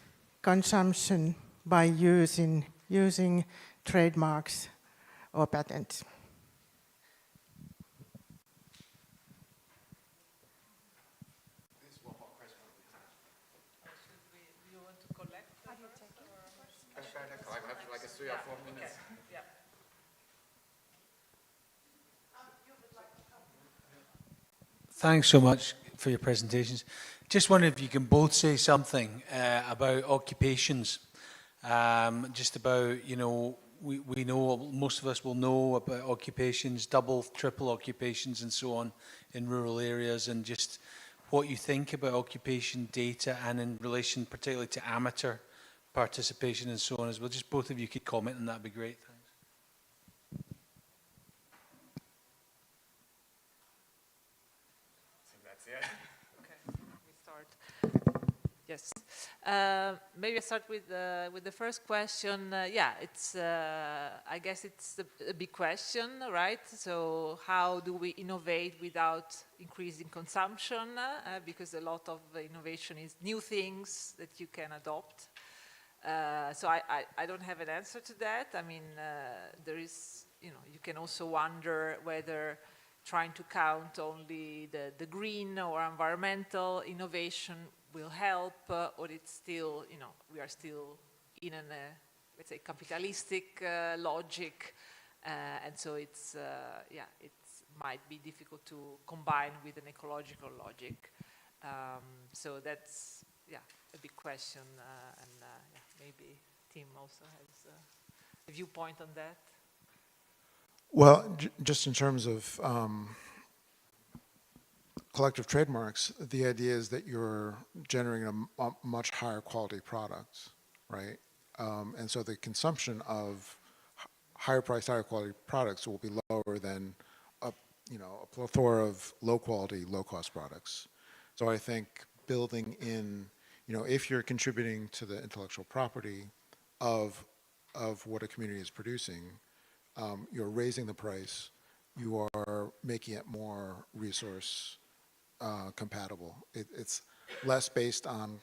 consumption by using trademarks or patents? Do you want to collect? Are you taking? Like 3 or 4 minutes. Yeah. Thanks so much for your presentations. Just wonder if you can both say something about occupations. Just about, we know, most of us will know about occupations, double, triple occupations and so on in rural areas, and just what you think about occupation data and in relation particularly to amateur participation and so on as well. Just both of you could comment and that'd be great. Thanks. Yes. Maybe I start with the first question. Yeah, it's. I guess it's a big question, right? So how do we innovate without increasing consumption? Because a lot of innovation is new things that you can adopt. So I don't have an answer to that. I mean, there is. You can also wonder whether trying to count only the green or environmental innovation will help, or it's still, we are still in an, let's say, capitalistic logic, and so it's, it might be difficult to combine with an ecological logic. So that's, a big question, and maybe Tim also has a viewpoint on that. Well, just in terms of collective trademarks, the idea is that you're generating a much higher quality product, right? And so the consumption of higher priced, higher quality products will be lower than a plethora of low quality, low cost products. So I think building in, if you're contributing to the intellectual property of what a community is producing, you're raising the price, you are making it more resource compatible. It's less based on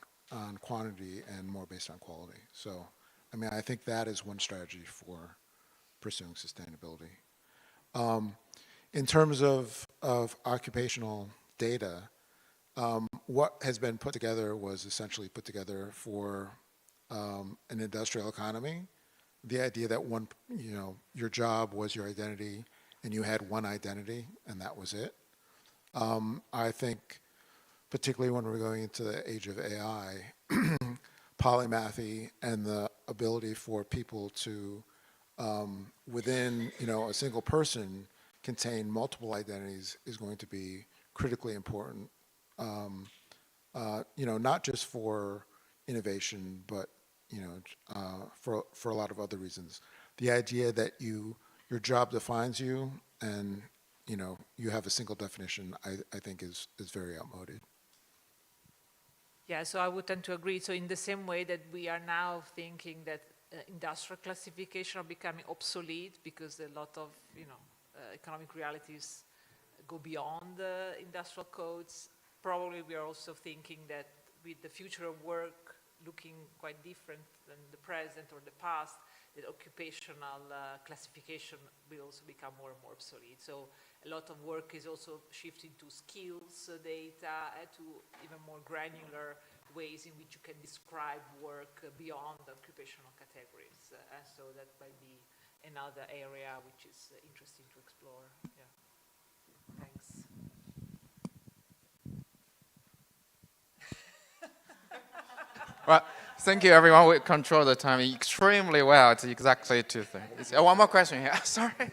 quantity and more based on quality. So, I mean, I think that is one strategy for pursuing sustainability. In terms of occupational data, what has been put together was essentially put together for an industrial economy. The idea that your job was your identity and you had one identity and that was it. I think, particularly when we're going into the age of AI, polymathy and the ability for people to, within a single person, contain multiple identities is going to be critically important. Not just for innovation, but for a lot of other reasons. The idea that your job defines you and you have a single definition, I think is very outmoded. Yeah, so I would tend to agree. So in the same way that we are now thinking that industrial classification are becoming obsolete because a lot of economic realities go beyond the industrial codes, probably we are also thinking that with the future of work looking quite different than the present or the past, that occupational classification will also become more and more obsolete. So a lot of work is also shifting to skills data, to even more granular ways in which you can describe work beyond occupational categories. So that might be another area which is interesting to explore. Yeah. Thanks. Well, thank you, everyone. We control the time extremely well. It's exactly 2:30. One more question here. Sorry.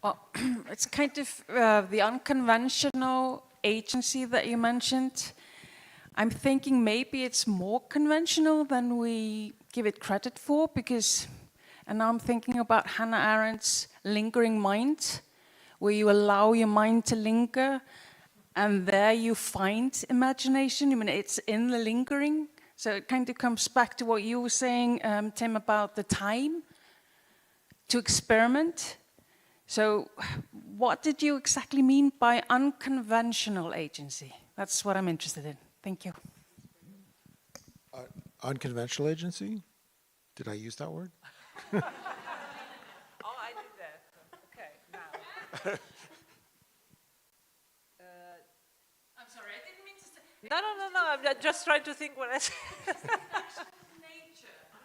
Well, it's kind of the unconventional agency that you mentioned. I'm thinking maybe it's more conventional than we give it credit for, because, and now I'm thinking about Hannah Arendt's lingering mind, where you allow your mind to linger, and there you find imagination. I mean, it's in the lingering. So it kind of comes back to what you were saying, Tim, about the time to experiment. So what did you exactly mean by unconventional agency? That's what I'm interested in. Thank you. Unconventional agency? Did I use that word? Oh, I did that. Okay, now. I'm sorry, I didn't mean to say... No. I'm just trying to think what I said. Nature,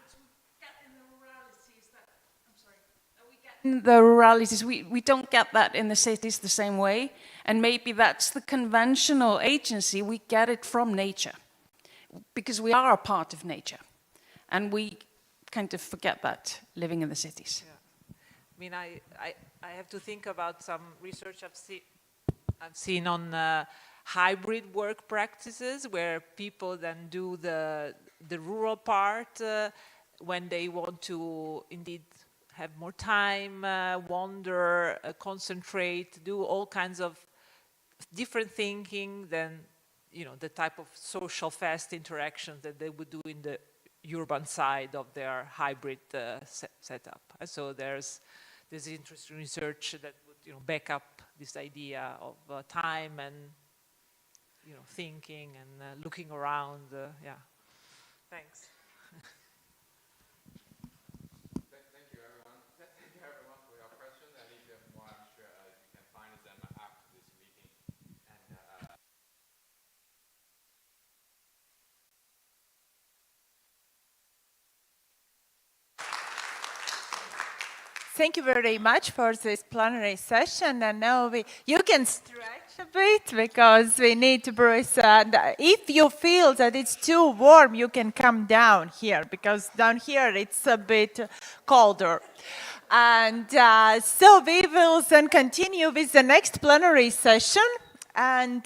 to get in the ruralities that... I'm sorry. We get in the ruralities, we don't get that in the cities the same way. And maybe that's the conventional agency. We get it from nature, because we are a part of nature. And we kind of forget that living in the cities. Yeah. I mean, I have to think about some research I've seen on hybrid work practices, where people then do the rural part when they want to indeed have more time, wander, concentrate, do all kinds of different thinking than, you know, the type of social fast interactions that they would do in the urban side of their hybrid setup. So there's interesting research that would, you know, back up this idea of time and, you know, thinking and looking around. Yeah. Thanks. Thank you, everyone. Thank you, everyone, for your questions. And if you have more, I'm sure you can find them after this meeting. And Thank you very much for this plenary session. And now you can stretch a bit, because we need to breathe. And if you feel that it's too warm, you can come down here, because down here it's a bit colder. And so we will then continue with the next plenary session. And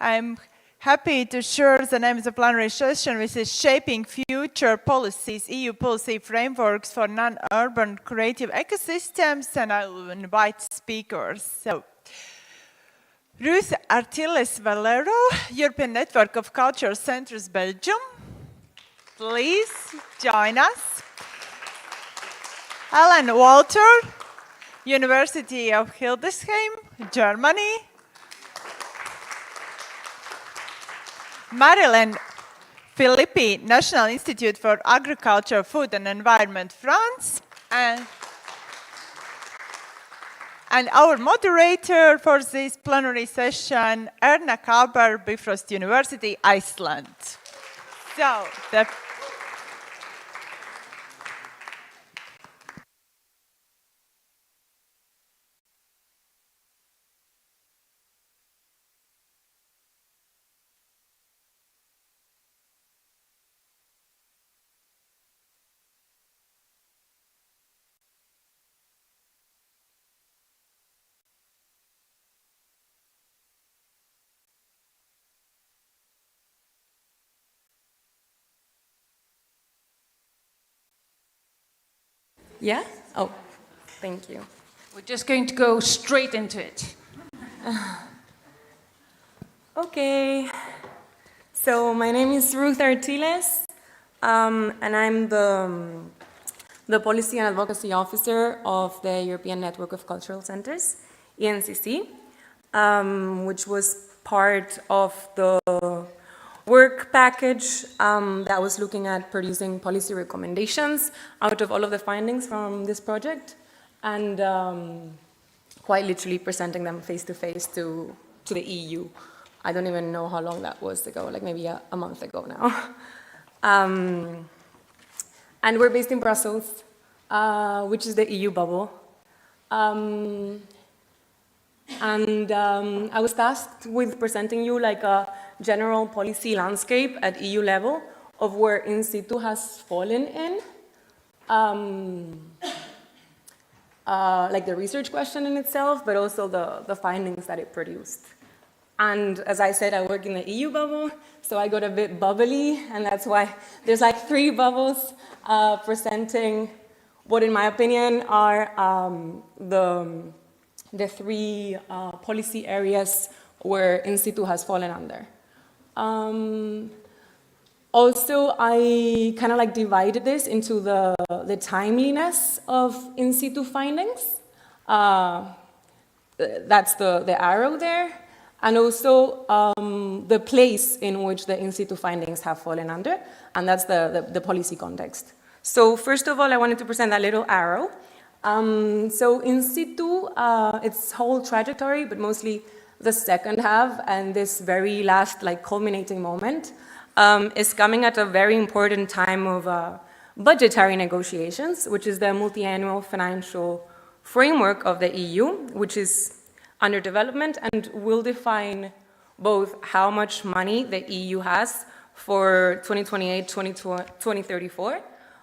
I'm happy to share the name of the plenary session, which is Shaping Future Policies, EU Policy Frameworks for Non-Urban Creative Ecosystems, and I will invite speakers. So, Ruth Artiles Valero, European Network of Cultural Centers, Belgium. Please join us. Alan Walter, University of Hildesheim, Germany. Maryline Filippi, National Institute for Agriculture, Food and Environment, France. And our moderator for this plenary session, Erna Kaaber, BIFROST University, Iceland. So, Yeah? Oh, thank you. We're just going to go straight into it. Okay. So my name is Ruth Artiles, and I'm the Policy and Advocacy Officer of the European Network of Cultural Centers, ENCC, which was part of the work package that was looking at producing policy recommendations out of all of the findings from this project, and quite literally presenting them face-to-face to the EU. I don't even know how long that was ago, like maybe a month ago now. And we're based in Brussels, which is the EU bubble. I was tasked with presenting you like a general policy landscape at EU level of where in situ has fallen in, like the research question in itself, but also the findings that it produced. And as I said, I work in the EU bubble, so I got a bit bubbly, and that's why there's like 3 bubbles presenting what, in my opinion, are the 3 policy areas where in situ has fallen under. Also, I kind of like divided this into the timeliness of in situ findings. That's the arrow there. And also the place in which the in situ findings have fallen under, and that's the policy context. So first of all, I wanted to present that little arrow. So in situ, its whole trajectory, but mostly the second half and this very last like culminating moment is coming at a very important time of budgetary negotiations, which is the multi-annual financial framework of the EU, which is under development and will define both how much money the EU has for 2028-2034,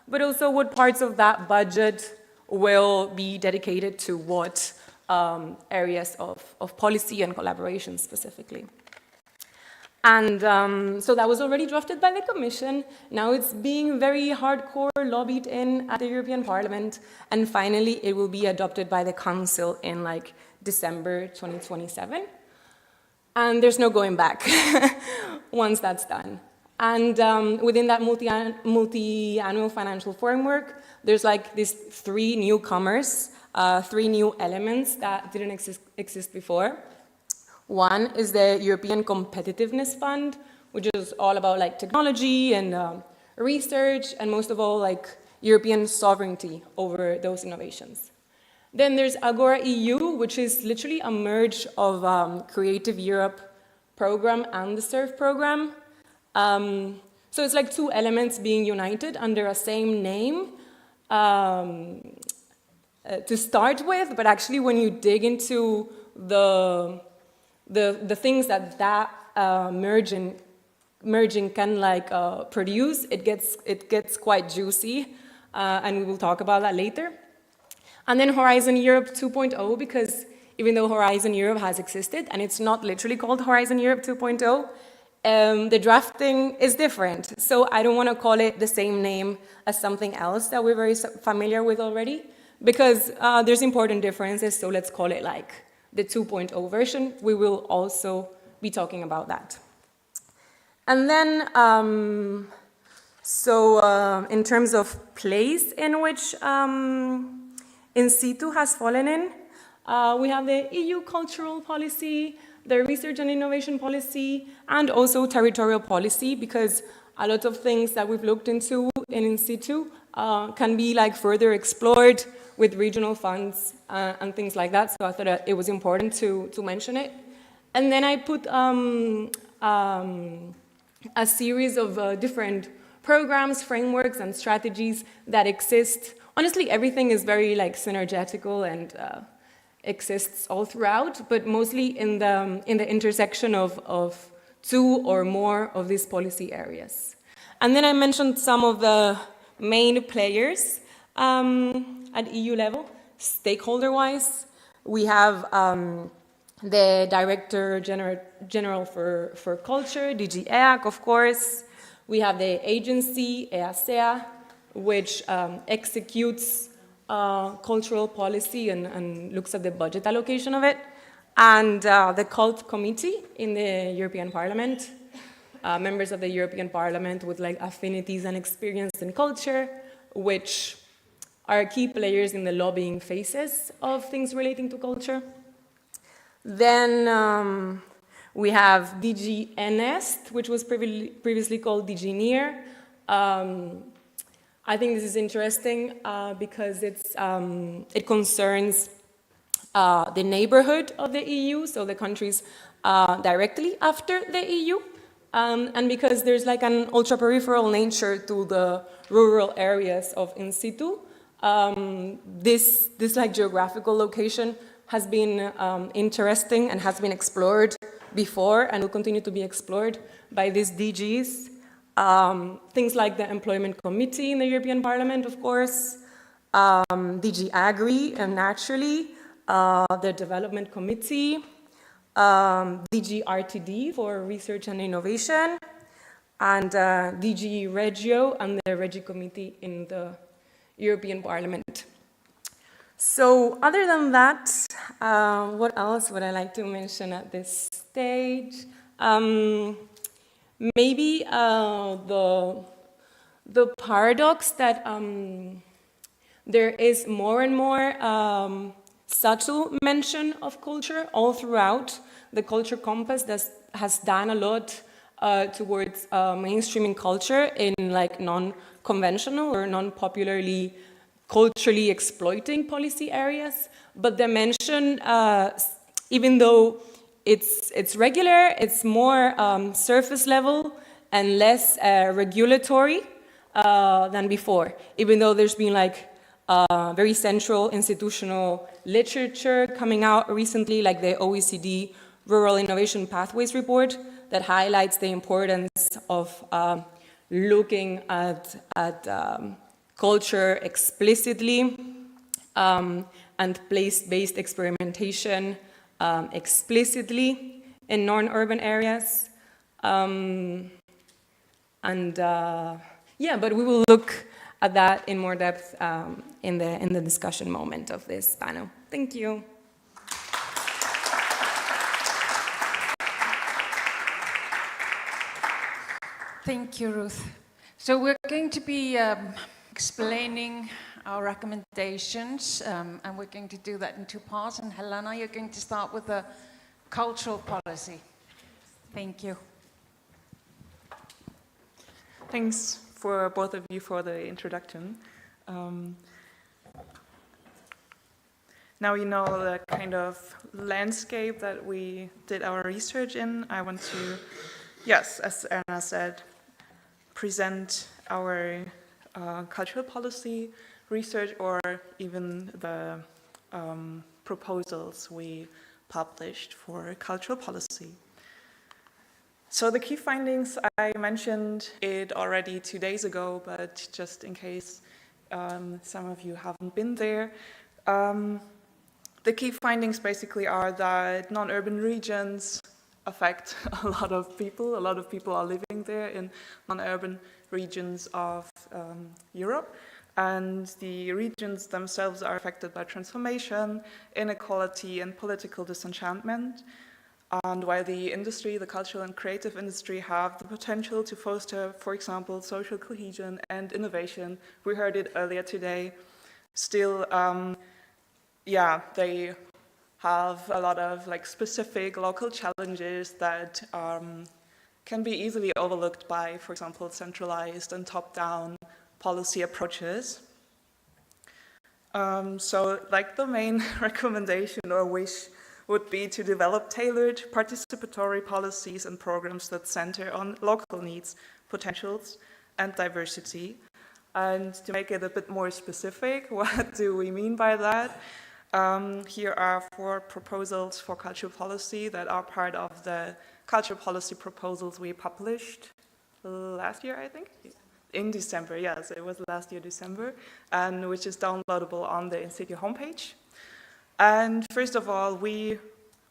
but also what parts of that budget will be dedicated to what areas of policy and collaboration specifically. And so that was already drafted by the Commission. Now it's being very hardcore lobbied in at the European Parliament, and finally it will be adopted by the Council in like December 2027. And there's no going back once that's done. And within that multi-annual financial framework, there's like these 3 newcomers, 3 new elements that didn't exist before. One is the European Competitiveness Fund, which is all about like technology and research, and most of all like European sovereignty over those innovations. Then there's Agora EU, which is literally a merge of Creative Europe program and the SURF program. So it's like 2 elements being united under a same name to start with, but actually when you dig into the things that merging can like produce, it gets quite juicy, and we will talk about that later. And then Horizon Europe 2.0, because even though Horizon Europe has existed, and it's not literally called Horizon Europe 2.0, the drafting is different. So I don't want to call it the same name as something else that we're very familiar with already, because there's important differences, so let's call it like the 2.0 version. We will also be talking about that. And then, in terms of place in which in situ has fallen in, we have the EU cultural policy, the research and innovation policy, and also territorial policy, because a lot of things that we've looked into in situ can be like further explored with regional funds and things like that. So I thought that it was important to mention it. And then I put a series of different programs, frameworks, and strategies that exist. Honestly, everything is very like synergetical and exists all throughout, but mostly in the intersection of 2 or more of these policy areas. And then I mentioned some of the main players at EU level, stakeholder-wise. We have the Director General for Culture, DG EAC, of course. We have the agency, EASEA, which executes cultural policy and looks at the budget allocation of it. And the CULT committee in the European Parliament, members of the European Parliament with like affinities and experience in culture, which are key players in the lobbying phases of things relating to culture. Then we have DG NEST, which was previously called DG NEAR. I think this is interesting because it concerns the neighborhood of the EU, so the countries directly after the EU, and because there's like an ultra-peripheral nature to the rural areas of in situ, this like geographical location has been interesting and has been explored before and will continue to be explored by these DGs. Things like the Employment Committee in the European Parliament, of course, DG Agri, and naturally, the Development Committee, DG RTD for Research and Innovation, and DG Regio and the Regi Committee in the European Parliament. So other than that, what else would I like to mention at this stage? Maybe the paradox that there is more and more subtle mention of culture all throughout. The Culture Compass that has done a lot towards mainstreaming culture in like non-conventional or non-popularly culturally exploiting policy areas, but the mention, even though it's regular, it's more surface level and less regulatory than before, even though there's been like very central institutional literature coming out recently, like the OECD Rural Innovation Pathways Report that highlights the importance of looking at culture explicitly and place-based experimentation explicitly in non-urban areas. Yeah, but we will look at that in more depth in the discussion moment of this panel. Thank you. Thank you, Ruth. So we're going to be explaining our recommendations, and we're going to do that in two parts. And Helena, you're going to start with the cultural policy. Thank you. Thanks for both of you for the introduction. Now you know the kind of landscape that we did our research in. I want to, yes, as Erna said, present our cultural policy research or even the proposals we published for cultural policy. So the key findings, I mentioned it already 2 days ago, but just in case some of you haven't been there, the key findings basically are that non-urban regions affect a lot of people. A lot of people are living there in non-urban regions of Europe, and the regions themselves are affected by transformation, inequality, and political disenchantment. And while the industry, the cultural and creative industry, have the potential to foster, for example, social cohesion and innovation, we heard it earlier today, still, yeah, they have a lot of like specific local challenges that can be easily overlooked by, for example, centralized and top-down policy approaches. So like the main recommendation or wish would be to develop tailored participatory policies and programs that center on local needs, potentials, and diversity. And to make it a bit more specific, what do we mean by that? Here are 4 proposals for cultural policy that are part of the cultural policy proposals we published last year, I think? In December, yes, it was last year, December, and which is downloadable on the INCC homepage. And first of all, we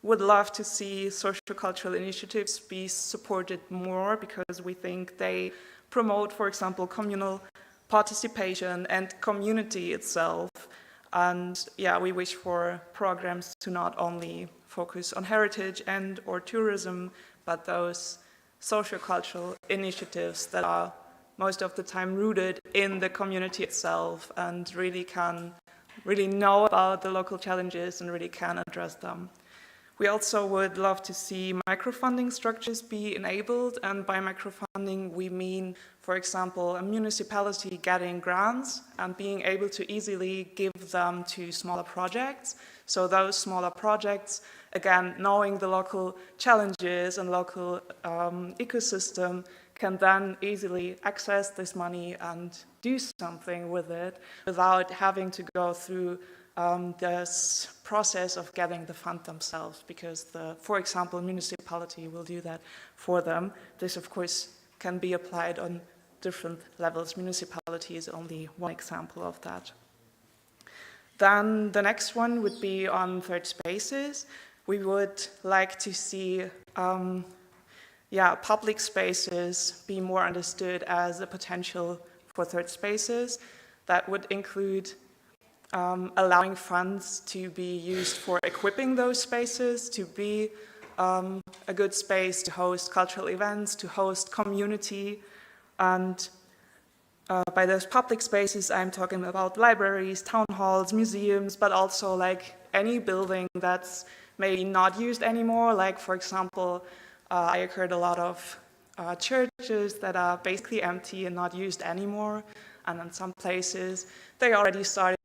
would love to see social-cultural initiatives be supported more because we think they promote, for example, communal participation and community itself. And yeah, we wish for programs to not only focus on heritage and or tourism, but those social-cultural initiatives that are most of the time rooted in the community itself and really know about the local challenges and really can address them. We also would love to see microfunding structures be enabled, and by microfunding we mean, for example, a municipality getting grants and being able to easily give them to smaller projects. So those smaller projects, again, knowing the local challenges and local ecosystem, can then easily access this money and do something with it without having to go through this process of getting the fund themselves, because for example, municipality will do that for them. This, of course, can be applied on different levels. Municipality is only one example of that. Then the next one would be on third spaces. we would like to see public spaces be more understood as a potential for third spaces. That would include allowing funds to be used for equipping those spaces, to be a good space to host cultural events, to host community. And by those public spaces, I'm talking about libraries, town halls, museums, but also like any building that's maybe not used anymore. Like, for example, I heard a lot of churches that are basically empty and not used anymore. And in some places, they already started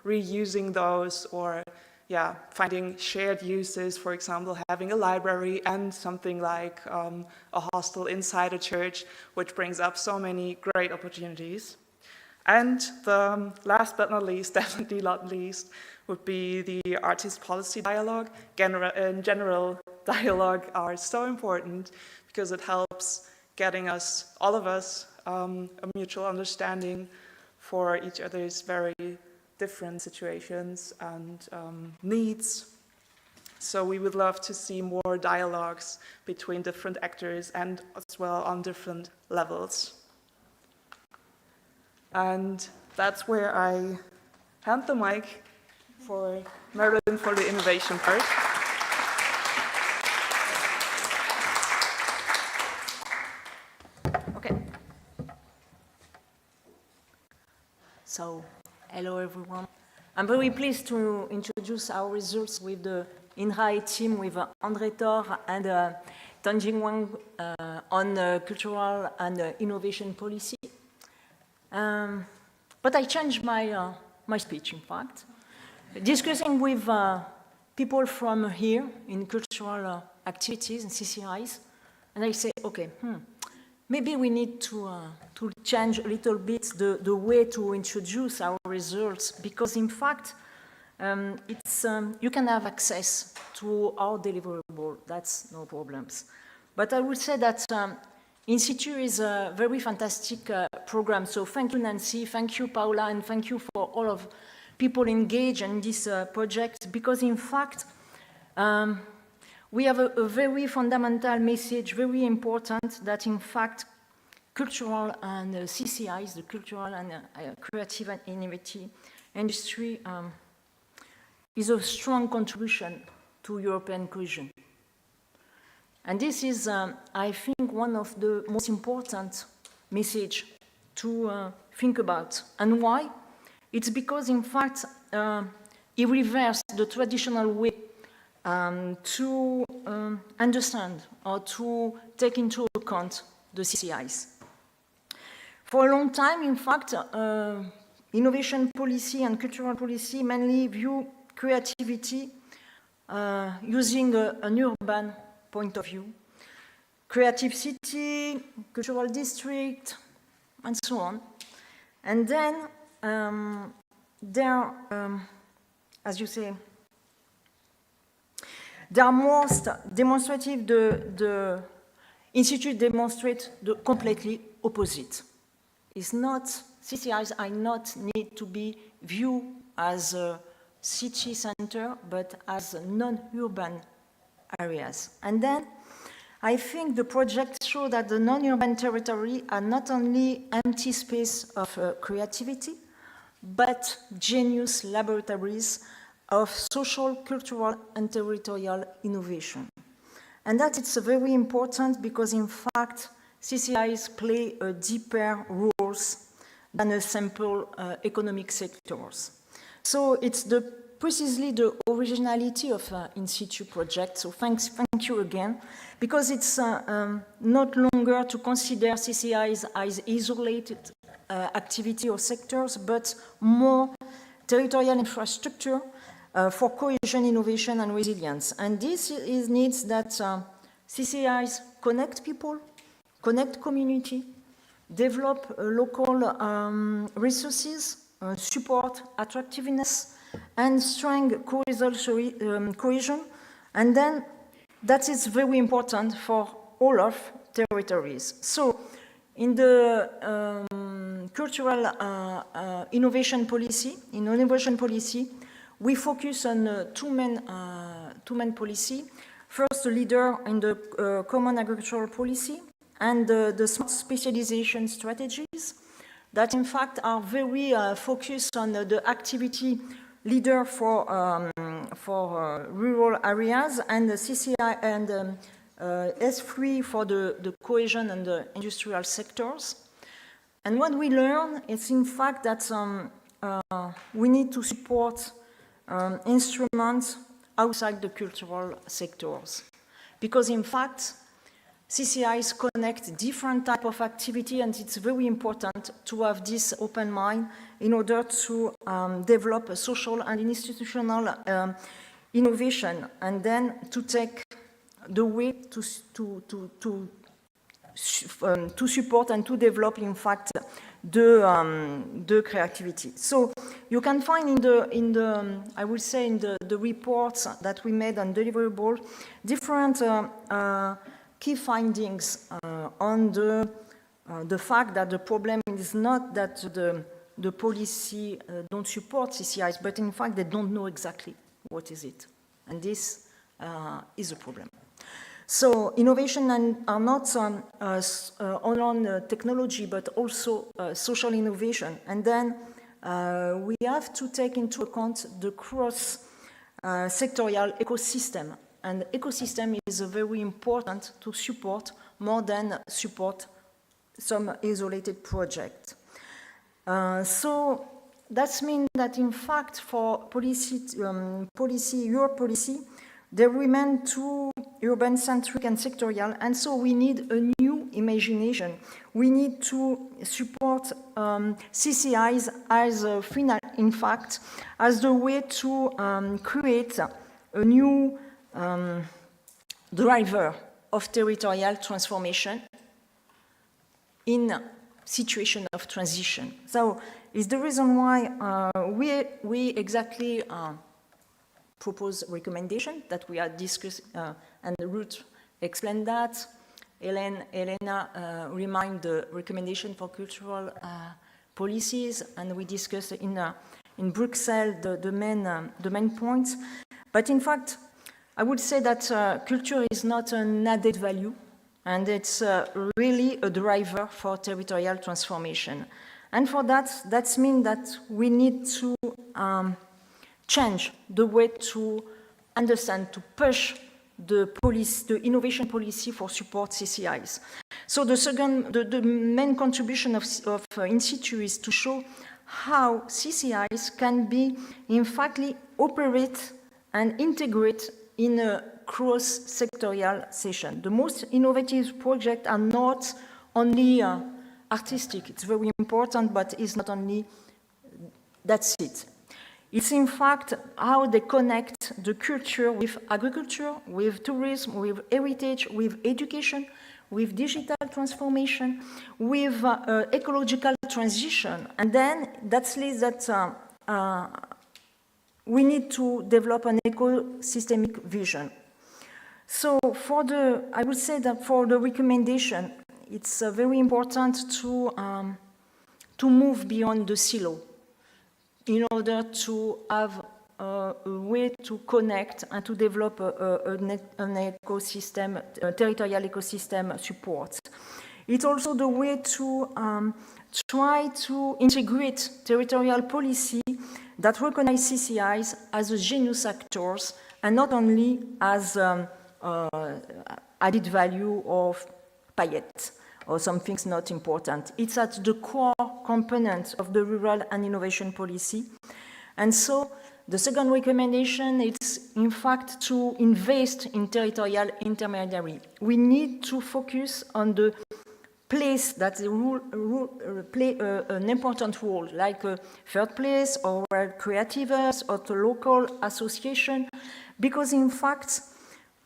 reusing those, or finding shared uses, for example, having a library and something like a hostel inside a church, which brings up so many great opportunities. And the last but not least, definitely not least, would be the artist policy dialogue. In general, dialogue are so important because it helps getting us, all of us, a mutual understanding for each other's very different situations and needs. So we would love to see more dialogues between different actors and as well on different levels. And that's where I hand the mic for Maryline for the innovation part. Okay. So, hello everyone. I'm very pleased to introduce our results with the INRAE team, with André and Tongjing on cultural and innovation policy. But I changed my speech, in fact, discussing with people from here in cultural activities and CCIs, and I say, okay, maybe we need to change a little bit the way to introduce our results, because in fact, you can have access to our deliverable, that's no problems. But I would say that INSITU is a very fantastic program, so thank you Nancy, thank you Paula, and thank you for all of people engaged in this project, because in fact, we have a very fundamental message, very important, that in fact, cultural and CCIs, the cultural and creative and innovative industry, is a strong contribution to European cohesion. And this is, I think, one of the most important messages to think about. And why? It's because, in fact, it reverses the traditional way to understand or to take into account the CCIs. For a long time, in fact, innovation policy and cultural policy mainly view creativity using an urban point of view. Creative city, cultural district, and so on. And then as you say, they are most demonstrative, the Institute demonstrates the completely opposite. It's not, CCIs are not need to be viewed as a city center, but as non-urban areas. And then I think the project shows that the non-urban territory are not only empty space of creativity, but genius laboratories of social, cultural, and territorial innovation. And that it's very important because, in fact, CCIs play a deeper roles than a simple economic sectors. So it's precisely the originality of INSITU project. So thank you again, because it's not longer to consider CCIs as isolated activity or sectors, but more territorial infrastructure for cohesion, innovation, and resilience. And this needs that CCIs connect people, connect community, develop local resources, support attractiveness, and strong cohesion. And then that is very important for all of territories. So in the cultural innovation policy, we focus on two main policy. First, the leader in the common agricultural policy and the smart specialization strategies that in fact are very focused on the activity leader for rural areas and the CCI and S3 for the cohesion and the industrial sectors. And what we learn is in fact that we need to support instruments outside the cultural sectors. Because in fact, CCIs connect different type of activity, and it's very important to have this open mind in order to develop a social and institutional innovation, and then to take the way to support and to develop, in fact, the creativity. So you can find in the I would say in the reports that we made on deliverable different key findings on the fact that the problem is not that the policy don't support CCIs, but in fact they don't know exactly what is it, and this is a problem. So innovation are not only on technology, but also social innovation. And then we have to take into account the cross-sectorial ecosystem. And ecosystem is very important to support more than support some isolated project. So that means that in fact for policy, your policy, they remain too urban-centric and sectorial, and so we need a new imagination. We need to support CCIs as a final, in fact, as the way to create a new driver of territorial transformation in a situation of transition. So it's the reason why we exactly propose recommendation that we are discussing, and Ruth explained that. Helena remind the recommendation for cultural policies, and we discussed in Brussels the main points. But in fact, I would say that culture is not an added value, and it's really a driver for territorial transformation. And for that means that we need to change the way to understand, to push the innovation policy for support CCIs. So the main contribution of in situ is to show how CCIs can be, in fact, operate and integrate in a cross-sectorial session. The most innovative projects are not only artistic. It's very important, but it's not only, that's it. It's in fact how they connect the culture with agriculture, with tourism, with heritage, with education, with digital transformation, with ecological transition. And then that leads that we need to develop an ecosystemic vision. So I would say that for the recommendation, it's very important to move beyond the silo in order to have a way to connect and to develop an ecosystem, a territorial ecosystem support. It's also the way to try to integrate territorial policy that recognize CCIs as a genius actors and not only as added value of paillettes or something's not important. It's at the core component of the rural and innovation policy. And so the second recommendation is, in fact, to invest in territorial intermediary. We need to focus on the place that play an important role, like a third place or creatives or the local association, because in fact,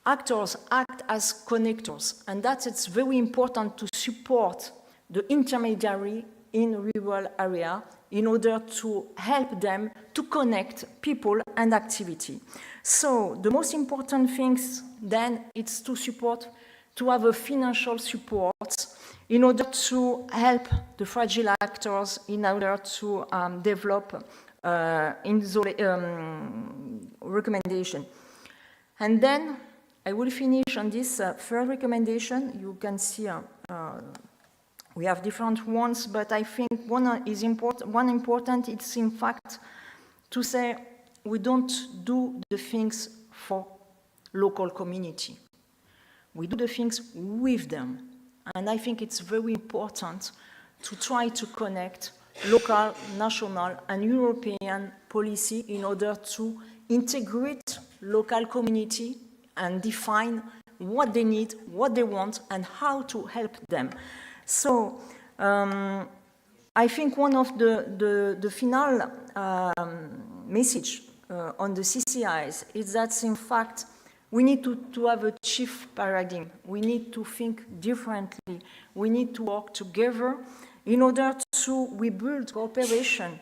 actors act as connectors, and that it's very important to support the intermediary in rural area in order to help them to connect people and activity. So the most important things then is to support, to have a financial support in order to help the fragile actors in order to develop in the recommendation. And then I will finish on this third recommendation. You can see we have different ones, but I think one is important. One important is in fact to say we don't do the things for local community. We do the things with them. And I think it's very important to try to connect local, national, and European policy in order to integrate local community and define what they need, what they want, and how to help them. So I think one of the final message on the CCIs is that, in fact, we need to have a shift paradigm. We need to think differently. We need to work together in order to rebuild cooperation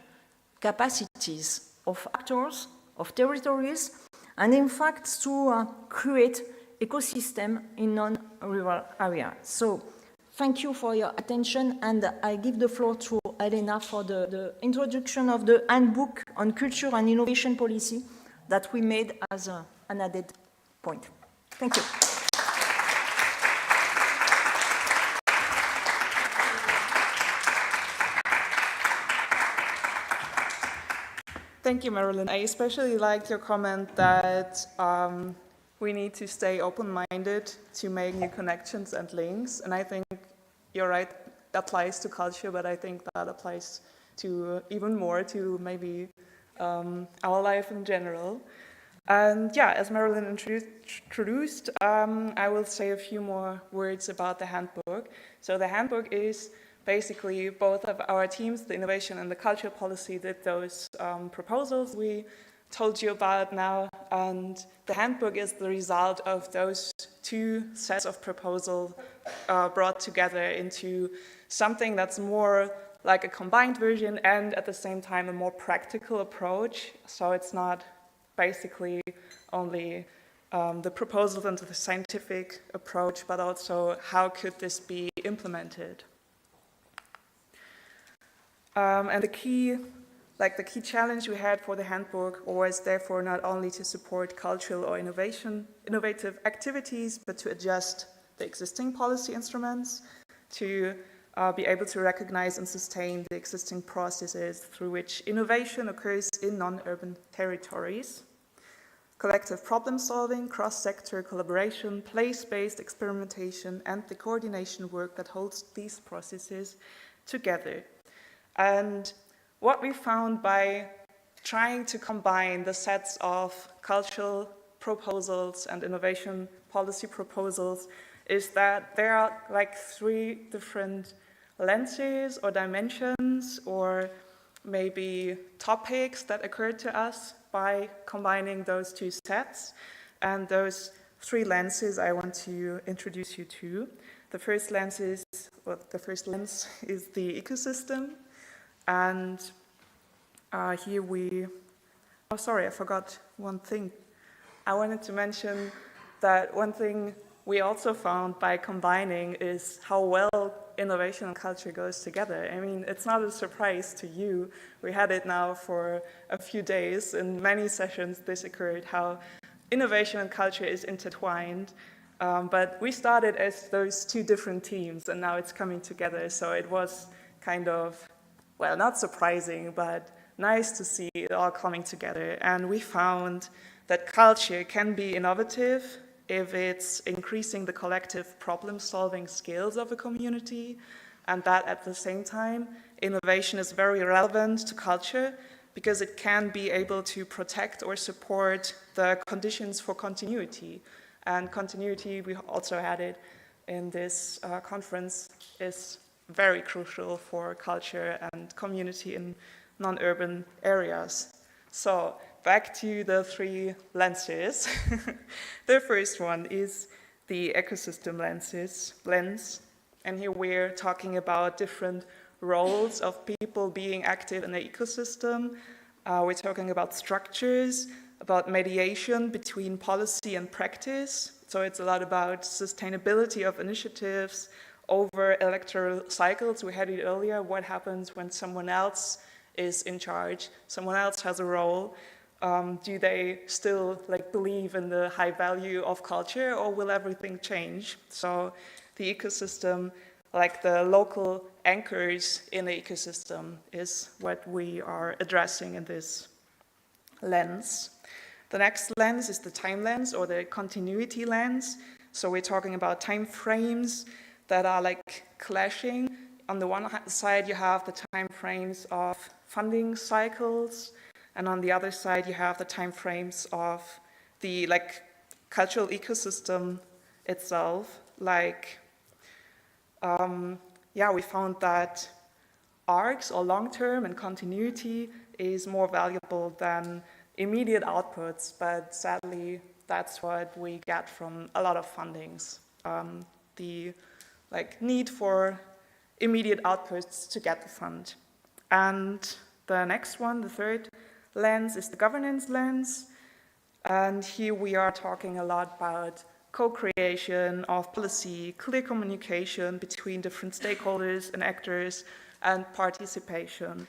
capacities of actors, of territories, and in fact to create ecosystem in non-rural areas. So thank you for your attention, and I give the floor to Helena for the introduction of the handbook on culture and innovation policy that we made as an added point. Thank you. Thank you, Maryline. I especially liked your comment that we need to stay open-minded to make new connections and links. And I think you're right, that applies to culture, but I think that applies to even more to maybe our life in general. And yeah, as Maryline introduced, I will say a few more words about the handbook. So the handbook is basically both of our teams, the innovation and the culture policy, did those proposals we told you about now. And the handbook is the result of those two sets of proposals brought together into something that's more like a combined version and at the same time a more practical approach. So it's not basically only the proposals and the scientific approach, but also how could this be implemented. And the key challenge we had for the handbook was therefore not only to support cultural or innovative activities, but to adjust the existing policy instruments, to be able to recognize and sustain the existing processes through which innovation occurs in non-urban territories. Collective problem solving, cross-sector collaboration, place-based experimentation, and the coordination work that holds these processes together. And what we found by trying to combine the sets of cultural proposals and innovation policy proposals is that there are like three different lenses or dimensions or maybe topics that occurred to us by combining those two sets. And those three lenses I want to introduce you to. The first lens is the ecosystem. And here oh sorry, I forgot one thing. I wanted to mention that one thing we also found by combining is how well innovation and culture goes together. I mean, it's not a surprise to you. We had it now for a few days. In many sessions this occurred, how innovation and culture is intertwined. But we started as those two different teams, and now it's coming together. So it was kind of, well, not surprising, but nice to see it all coming together. And we found that culture can be innovative if it's increasing the collective problem-solving skills of a community, and that at the same time, innovation is very relevant to culture because it can be able to protect or support the conditions for continuity. And continuity, we also had it in this conference, is very crucial for culture and community in non-urban areas. So back to the three lenses. The first one is the ecosystem lens. And here we're talking about different roles of people being active in the ecosystem. We're talking about structures, about mediation between policy and practice. So it's a lot about sustainability of initiatives over electoral cycles. We had it earlier, what happens when someone else is in charge, someone else has a role. Do they still believe in the high value of culture, or will everything change? So the ecosystem, the local anchors in the ecosystem, is what we are addressing in this lens. The next lens is the time lens, or the continuity lens. So we're talking about time frames that are clashing. On the one side, you have the time frames of funding cycles, and on the other side, you have the time frames of the cultural ecosystem itself. We found that arcs or long-term and continuity is more valuable than immediate outputs, but sadly, that's what we get from a lot of fundings. The need for immediate outputs to get the fund. And the next one, the third lens, is the governance lens. And here we are talking a lot about co-creation of policy, clear communication between different stakeholders and actors, and participation.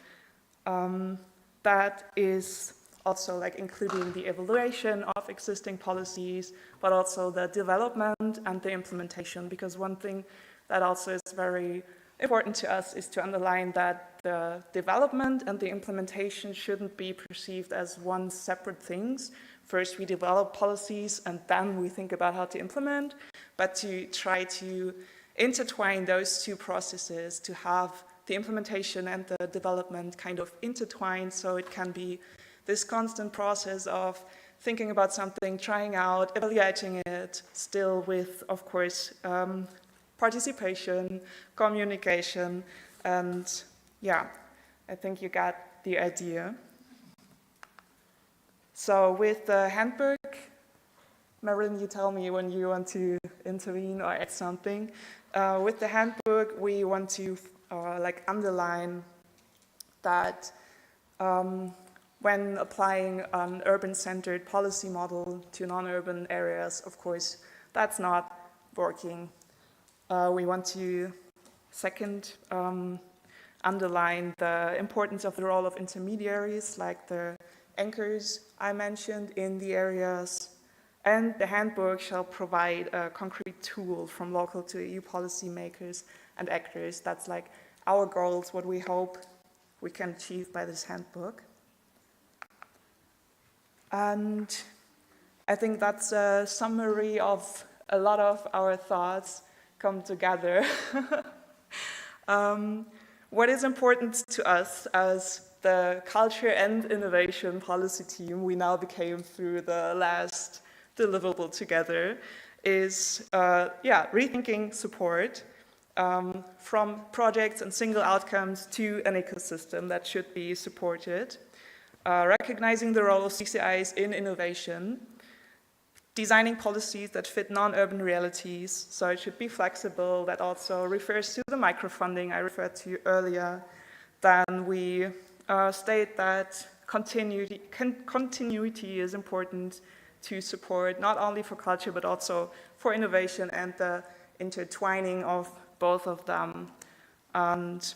That is also including the evaluation of existing policies, but also the development and the implementation, because one thing that also is very important to us is to underline that the development and the implementation shouldn't be perceived as one separate things. First we develop policies and then we think about how to implement, but to try to intertwine those two processes, to have the implementation and the development kind of intertwined, so it can be this constant process of thinking about something, trying out, evaluating it, still with, of course, participation, communication, and yeah, I think you got the idea. So with the handbook, Maryline, you tell me when you want to intervene or add something. With the handbook, we want to underline that when applying an urban-centered policy model to non-urban areas, of course, that's not working. We want to, second, underline the importance of the role of intermediaries, like the anchors I mentioned in the areas, and the handbook shall provide a concrete tool from local to EU policymakers and actors. That's our goals, what we hope we can achieve by this handbook. And I think that's a summary of a lot of our thoughts come together. What is important to us as the culture and innovation policy team we now became through the last deliverable together is rethinking support from projects and single outcomes to an ecosystem that should be supported, recognizing the role of CCIs in innovation, designing policies that fit non-urban realities, so it should be flexible. That also refers to the microfunding I referred to earlier. Then we state that continuity is important to support, not only for culture, but also for innovation and the intertwining of both of them. And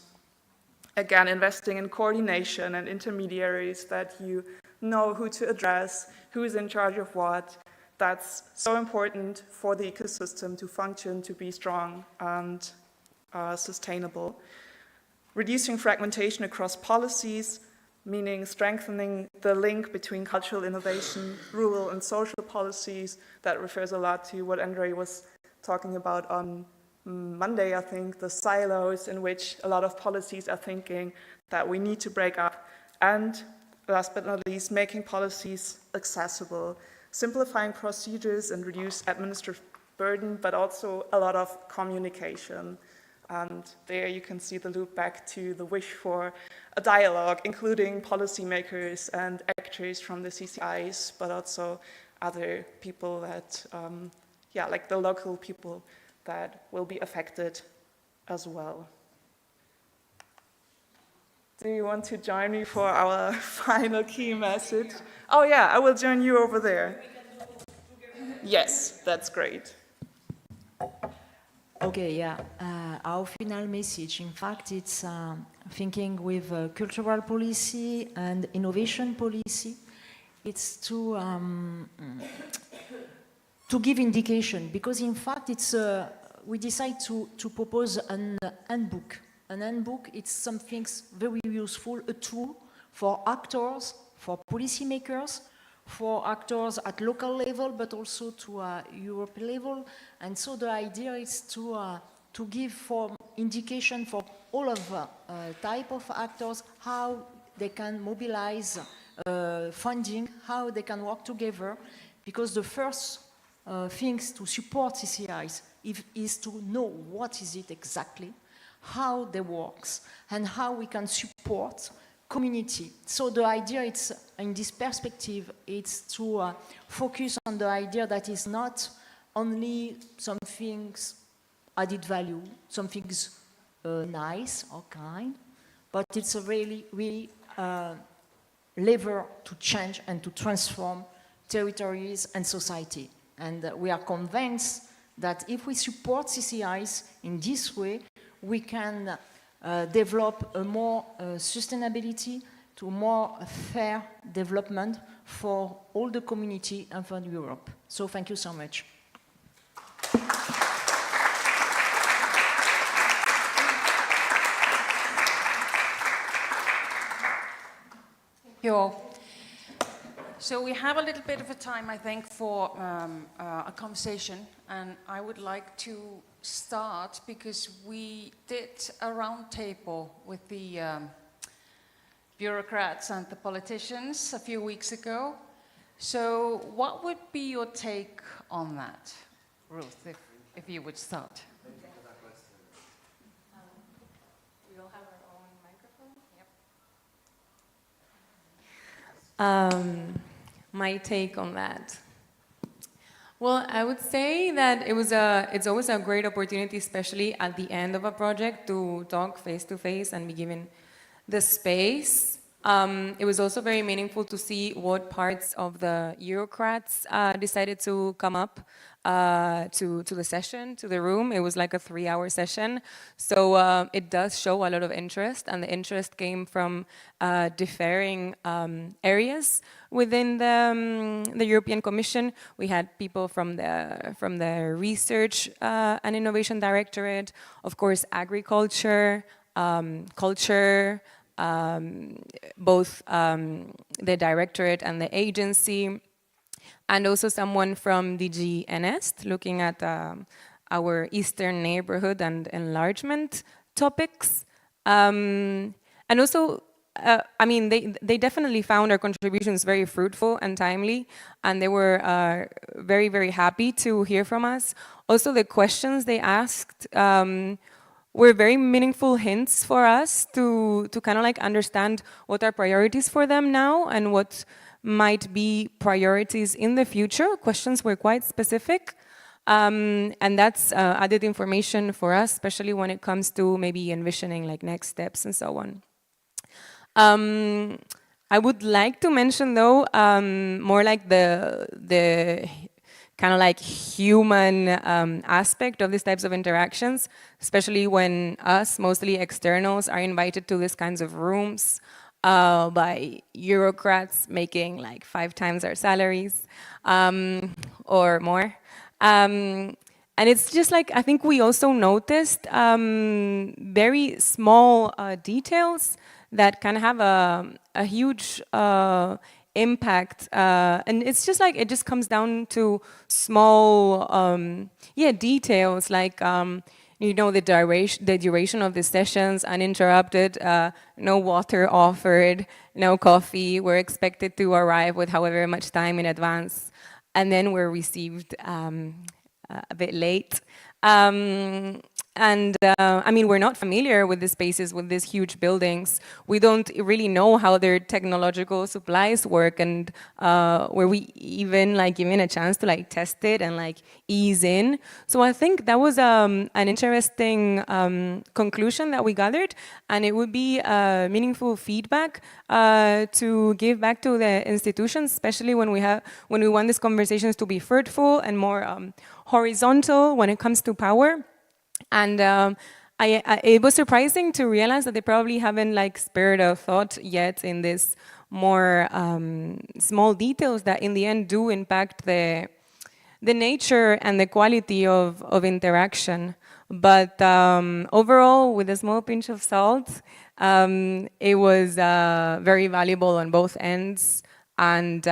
again, investing in coordination and intermediaries, that you know who to address, who is in charge of what. That's so important for the ecosystem to function, to be strong and sustainable. Reducing fragmentation across policies, meaning strengthening the link between cultural innovation, rural and social policies. That refers a lot to what André was talking about on Monday, I think, the silos in which a lot of policies are thinking that we need to break up. And last but not least, making policies accessible, simplifying procedures and reduce administrative burden, but also a lot of communication. And there you can see the loop back to the wish for a dialogue, including policymakers and actors from the CCIs, but also other people that, like the local people that will be affected as well. Do you want to join me for our final key message? Oh yeah, I will join you over there. Yes, that's great. Okay, yeah. Our final message, in fact, it's thinking with cultural policy and innovation policy, it's to give indication, because in fact it's we decide to propose an handbook. An handbook, it's something very useful, a tool for actors, for policymakers, for actors at local level, but also to Europe level. And so the idea is to give for indication for all of type of actors, how they can mobilize funding, how they can work together, because the first things to support CCIs is to know what is it exactly, how they work, and how we can support community. So the idea, it's in this perspective, it's to focus on the idea that is not only some things added value, some things nice or kind, but it's a really lever to change and to transform territories and society. And we are convinced that if we support CCIs in this way, we can develop a more sustainability to more fair development for all the community and for Europe. So thank you so much. Thank you all. So we have a little bit of a time, I think, for a conversation, and I would like to start because we did a round table with the bureaucrats and the politicians a few weeks ago. So what would be your take on that, Ruth, if you would start? We all have our own microphone? Yep. My take on that. Well, I would say that it's always a great opportunity, especially at the end of a project, to talk face to face and be given the space. It was also very meaningful to see what parts of the bureaucrats decided to come up to the session, to the room. It was like a 3-hour session. So it does show a lot of interest, and the interest came from differing areas within the European Commission. We had people from the Research and Innovation Directorate, of course, agriculture, culture, both the directorate and the agency, and also someone from DG NS looking at our eastern neighborhood and enlargement topics. And also, I mean, they definitely found our contributions very fruitful and timely, and they were very, very happy to hear from us. Also, the questions they asked were very meaningful hints for us to kind of like understand what are priorities for them now and what might be priorities in the future. Questions were quite specific, and that's added information for us, especially when it comes to maybe envisioning like next steps and so on. I would like to mention though, more like the kind of like human aspect of these types of interactions, especially when us, mostly externals, are invited to these kinds of rooms by bureaucrats making like 5 times our salaries or more. And it's just like, I think we also noticed very small details that can have a huge impact, and it's just like it just comes down to small details like you know, the duration of the sessions uninterrupted, no water offered, no coffee. We're expected to arrive with however much time in advance, and then we're received a bit late. And I mean, we're not familiar with the spaces, with these huge buildings. We don't really know how their technological supplies work, and were we even like given a chance to like test it and like ease in. So I think that was an interesting conclusion that we gathered, and it would be meaningful feedback to give back to the institutions, especially when we want these conversations to be fruitful and more horizontal when it comes to power. And it was surprising to realize that they probably haven't like spared a thought yet in this more small details that in the end do impact the nature and the quality of interaction. But overall, with a small pinch of salt, it was very valuable on both ends. And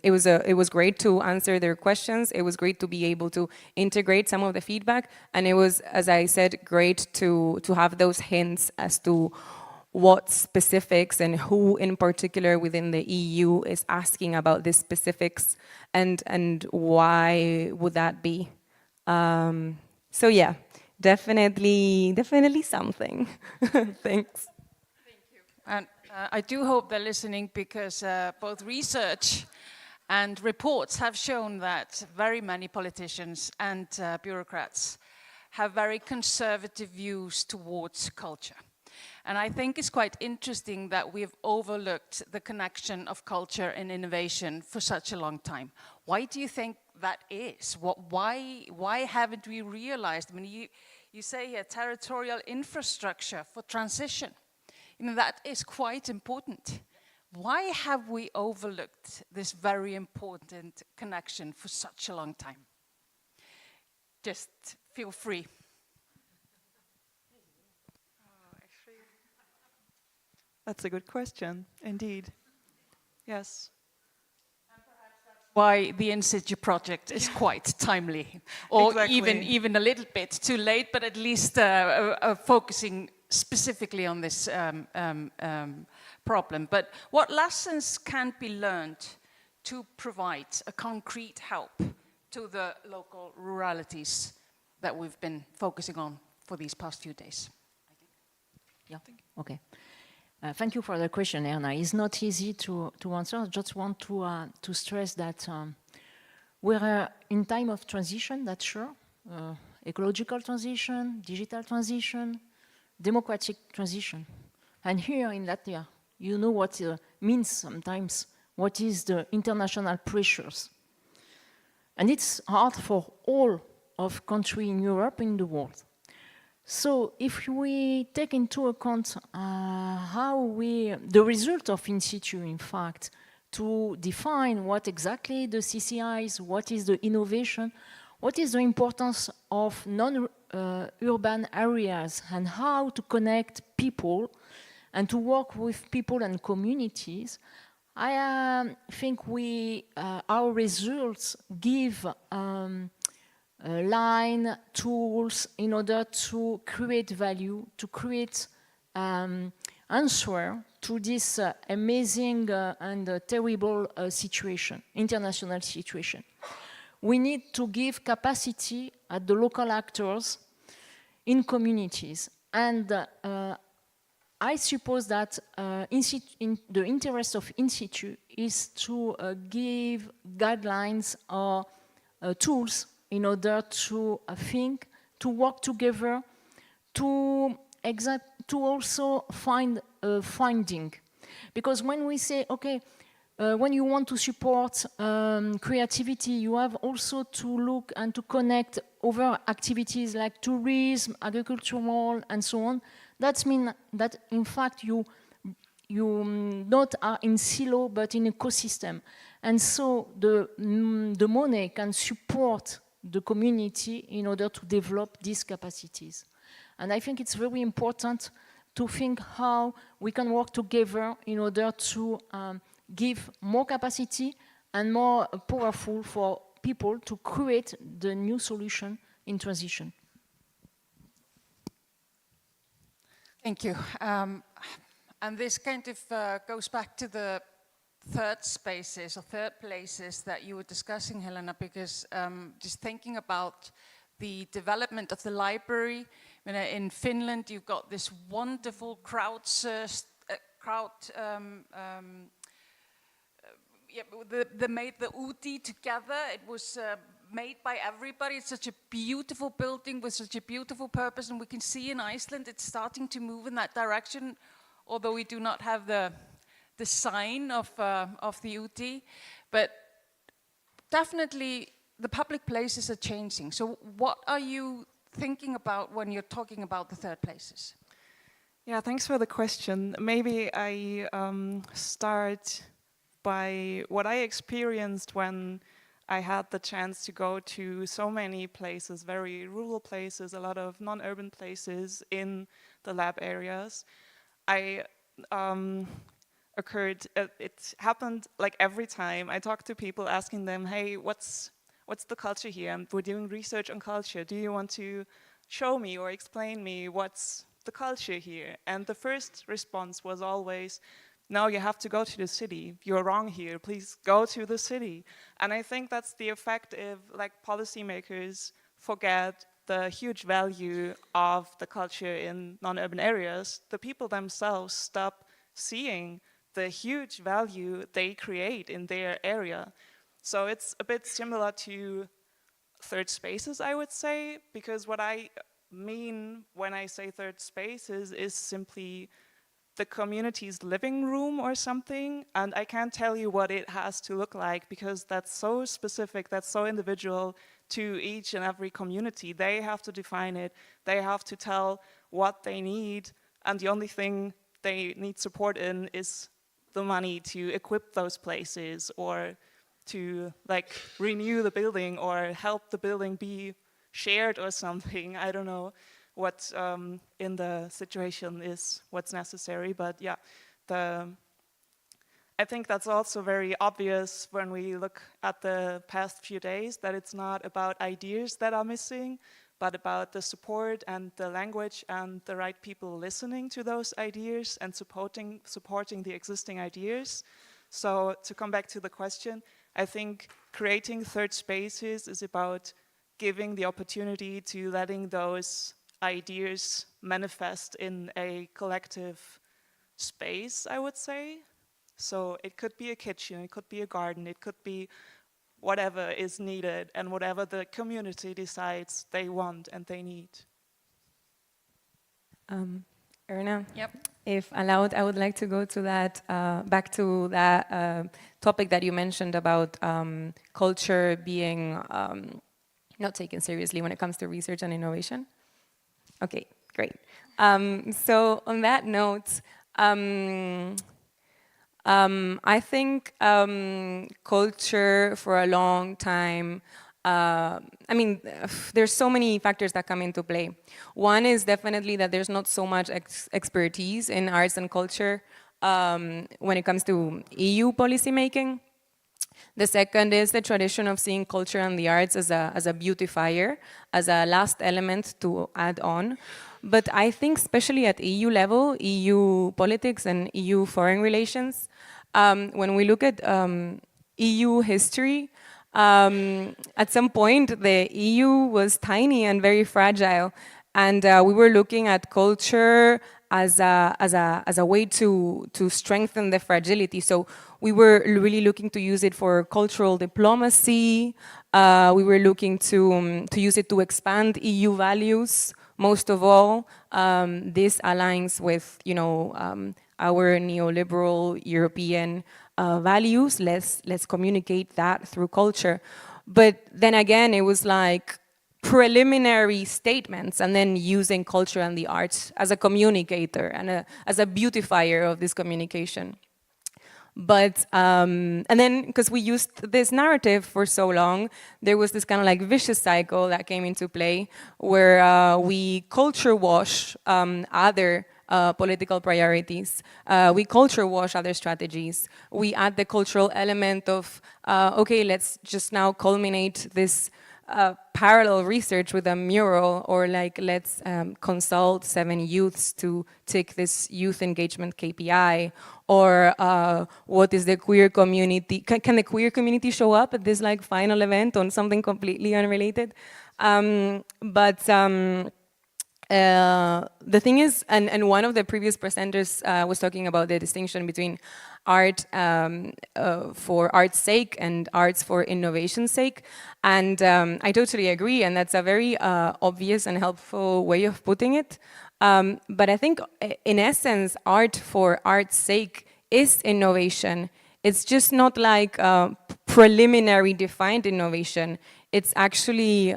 it was great to answer their questions. It was great to be able to integrate some of the feedback. And it was, as I said, great to have those hints as to what specifics and who in particular within the EU is asking about these specifics and why would that be. So yeah, definitely something. Thanks. Thank you. And I do hope they're listening because both research and reports have shown that very many politicians and bureaucrats have very conservative views towards culture. And I think it's quite interesting that we've overlooked the connection of culture and innovation for such a long time. Why do you think that is? Why haven't we realized? I mean, you say here territorial infrastructure for transition. You know, that is quite important. Why have we overlooked this very important connection for such a long time? Just feel free. That's a good question, indeed. Yes. And perhaps that's why the In-Situ project is quite timely, or exactly. even a little bit too late, but at least focusing specifically on this problem. But what lessons can be learned to provide a concrete help to the local ruralities that we've been focusing on for these past few days? Yeah, okay. Thank you for the question, Erna. It's not easy to answer. I just want to stress that we're in time of transition, that's sure. Ecological transition, digital transition, democratic transition. And here in Latvia, you know what it means sometimes, what is the international pressures. And it's hard for all of countries in Europe, in the world. So if we take into account the result of In-Situ, in fact, to define what exactly the CCIs, what is the innovation, what is the importance of non-urban areas and how to connect people and to work with people and communities, I think our results give line, tools in order to create value, to create answer to this amazing and terrible situation, international situation. We need to give capacity at the local actors in communities. And I suppose that the interest of In-Situ is to give guidelines or tools in order to think, to work together, to also find a finding. Because when we say, okay, when you want to support creativity, you have also to look and to connect other activities like tourism, agricultural, and so on. That means that, in fact, you not are in silo, but in ecosystem. And so the money can support the community in order to develop these capacities. And I think it's very important to think how we can work together in order to give more capacity and more powerful for people to create the new solution in transition. Thank you. And this kind of goes back to the third spaces or third places that you were discussing, Helena, because just thinking about the development of the library, in Finland you've got this wonderful they made the UTI together. It was made by everybody. It's such a beautiful building with such a beautiful purpose, and we can see in Iceland it's starting to move in that direction, although we do not have the sign of the UTI. But definitely the public places are changing. So what are you thinking about when you're talking about the third places? Yeah, thanks for the question. Maybe I start by what I experienced when I had the chance to go to so many places, very rural places, a lot of non-urban places in the lab areas. It happened like every time I talked to people asking them, hey, what's the culture here? And we're doing research on culture. Do you want to show me or explain me what's the culture here? And the first response was always, no, you have to go to the city. You're wrong here. Please go to the city. And I think that's the effect if like policymakers forget the huge value of the culture in non-urban areas. The people themselves stop seeing the huge value they create in their area. So it's a bit similar to third spaces, I would say, because what I mean when I say third spaces is simply the community's living room or something, and I can't tell you what it has to look like because that's so specific, that's so individual to each and every community. They have to define it, they have to tell what they need, and the only thing they need support in is the money to equip those places or to like renew the building or help the building be shared or something. I don't know what in the situation is what's necessary, but yeah, I think that's also very obvious when we look at the past few days, that it's not about ideas that are missing, but about the support and the language and the right people listening to those ideas and supporting the existing ideas. So to come back to the question, I think creating third spaces is about giving the opportunity to letting those ideas manifest in a collective space, I would say. So it could be a kitchen, it could be a garden, it could be whatever is needed and whatever the community decides they want and they need. Erna? Yep. If allowed, I would like to go to that, back to that topic that you mentioned about culture being not taken seriously when it comes to research and innovation. Okay, great. So on that note, I think culture for a long time, I mean, there's so many factors that come into play. One is definitely that there's not so much expertise in arts and culture when it comes to EU policymaking. The second is the tradition of seeing culture and the arts as a beautifier, as a last element to add on. But I think especially at EU level, EU politics and EU foreign relations, when we look at EU history, at some point the EU was tiny and very fragile, and we were looking at culture as a way to strengthen the fragility. So we were really looking to use it for cultural diplomacy. We were looking to use it to expand EU values. Most of all, this aligns with, you know, our neoliberal European values. Let's communicate that through culture. But then again, it was like preliminary statements, and then using culture and the arts as a communicator and as a beautifier of this communication. But, and then, because we used this narrative for so long, there was this kind of like vicious cycle that came into play where we culture wash other political priorities. We culture wash other strategies. We add the cultural element of, okay, let's just now culminate this parallel research with a mural, or like let's consult 7 youths to tick this youth engagement KPI, or what is the queer community, can the queer community show up at this like final event on something completely unrelated? The thing is, and one of the previous presenters was talking about the distinction between art for art's sake and arts for innovation's sake, and I totally agree, and that's a very obvious and helpful way of putting it. But I think, in essence, art for art's sake is innovation. It's just not like preliminary defined innovation. It's actually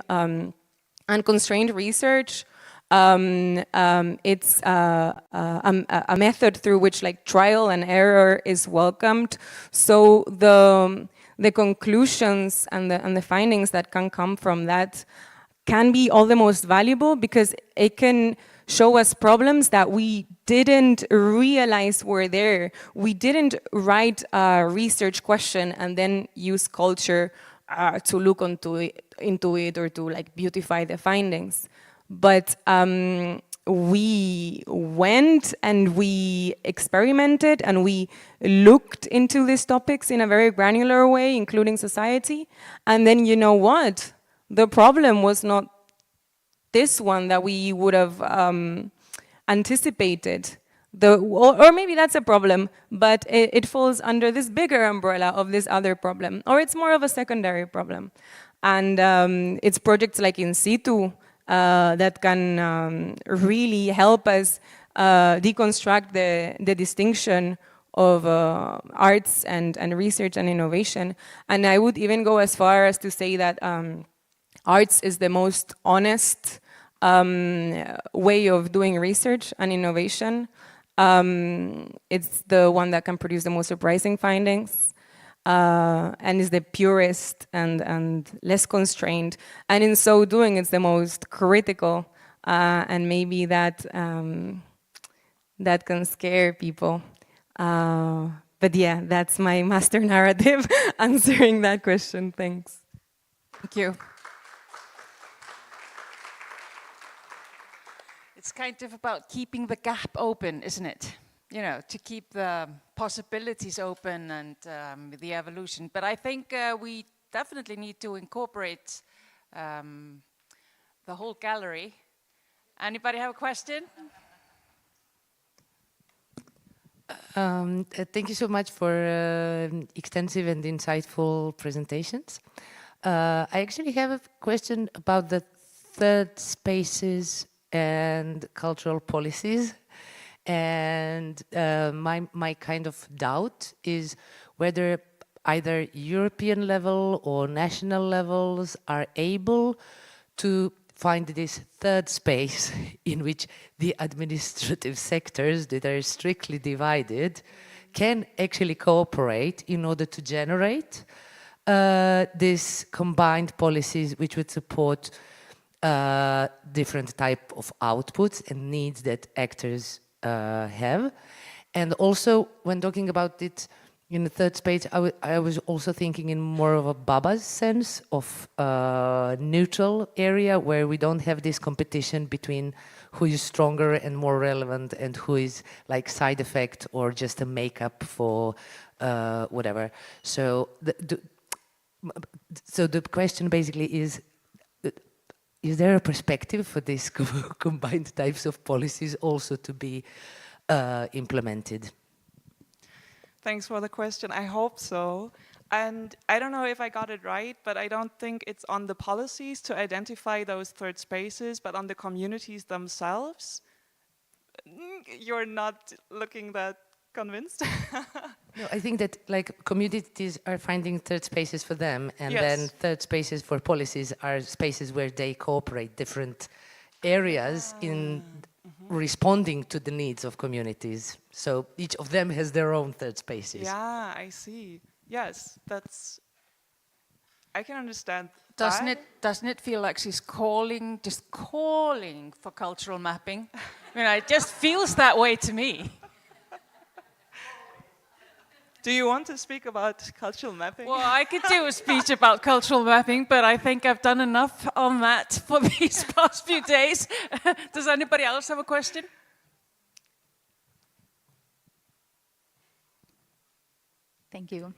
Unconstrained research, it's a method through which like trial and error is welcomed. So the conclusions and the findings that can come from that can be all the most valuable, because it can show us problems that we didn't realize were there. We didn't write a research question and then use culture to look into it or to like beautify the findings. But we went and we experimented and we looked into these topics in a very granular way, including society. And then you know what? The problem was not this one that we would have anticipated. Or maybe that's a problem, but it falls under this bigger umbrella of this other problem, or it's more of a secondary problem. And it's projects like in situ that can really help us deconstruct the distinction of arts and research and innovation. And I would even go as far as to say that arts is the most honest way of doing research and innovation. It's the one that can produce the most surprising findings, and is the purest and less constrained. And in so doing, it's the most critical, and maybe that that can scare people. But yeah, that's my master narrative answering that question. Thanks. Thank you. It's kind of about keeping the gap open, isn't it? You know, to keep the possibilities open and the evolution. But I think we definitely need to incorporate the whole gallery. Anybody have a question? Thank you so much for extensive and insightful presentations. I actually have a question about the third spaces and cultural policies. And my kind of doubt is whether either European level or national levels are able to find this third space in which the administrative sectors that are strictly divided can actually cooperate in order to generate these combined policies which would support different type of outputs and needs that actors have. And also, when talking about it in the third space, I was also thinking in more of a Baba's sense of neutral area where we don't have this competition between who is stronger and more relevant and who is like side effect or just a makeup for whatever. So the question basically is there a perspective for these combined types of policies also to be implemented? Thanks for the question. I hope so. And I don't know if I got it right, but I don't think it's on the policies to identify those third spaces, but on the communities themselves. You're not looking that convinced? No, I think that like communities are finding third spaces for them, and yes. then third spaces for policies are spaces where they cooperate different areas in responding to the needs of communities. So each of them has their own third spaces. Yeah, I see. Yes, I can understand. Doesn't it feel like she's just calling for cultural mapping? I mean, it just feels that way to me. Do you want to speak about cultural mapping? Well, I could do a speech about cultural mapping, but I think I've done enough on that for these past few days. Does anybody else have a question? Thank you.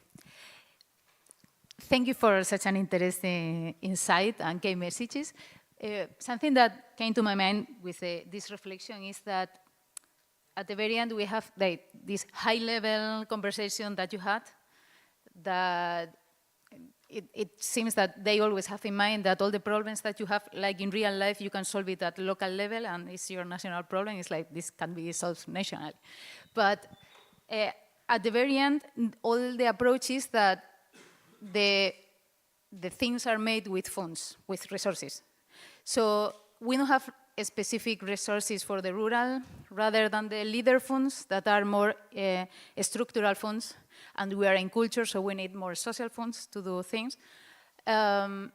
Thank you for such an interesting insight and key messages. Something that came to my mind with this reflection is that at the very end we have this high-level conversation that you had, that it seems that they always have in mind that all the problems that you have, like in real life, you can solve it at local level, and it's your national problem. It's like this can be solved nationally. But at the very end, all the approach is that the things are made with funds, with resources. So we don't have specific resources for the rural, rather than the leader funds that are more structural funds, and we are in culture, so we need more social funds to do things. And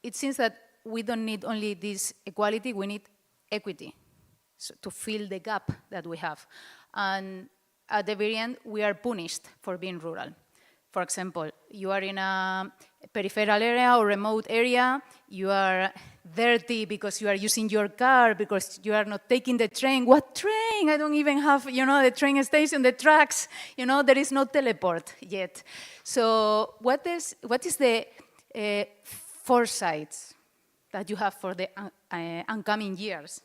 it seems that we don't need only this equality, we need equity, so to fill the gap that we have. And at the very end, we are punished for being rural. For example, you are in a peripheral area or remote area, you are dirty because you are using your car, because you are not taking the train. What train? I don't even have, the train station, the tracks. There is no teleport yet. So what is the foresight that you have for the oncoming years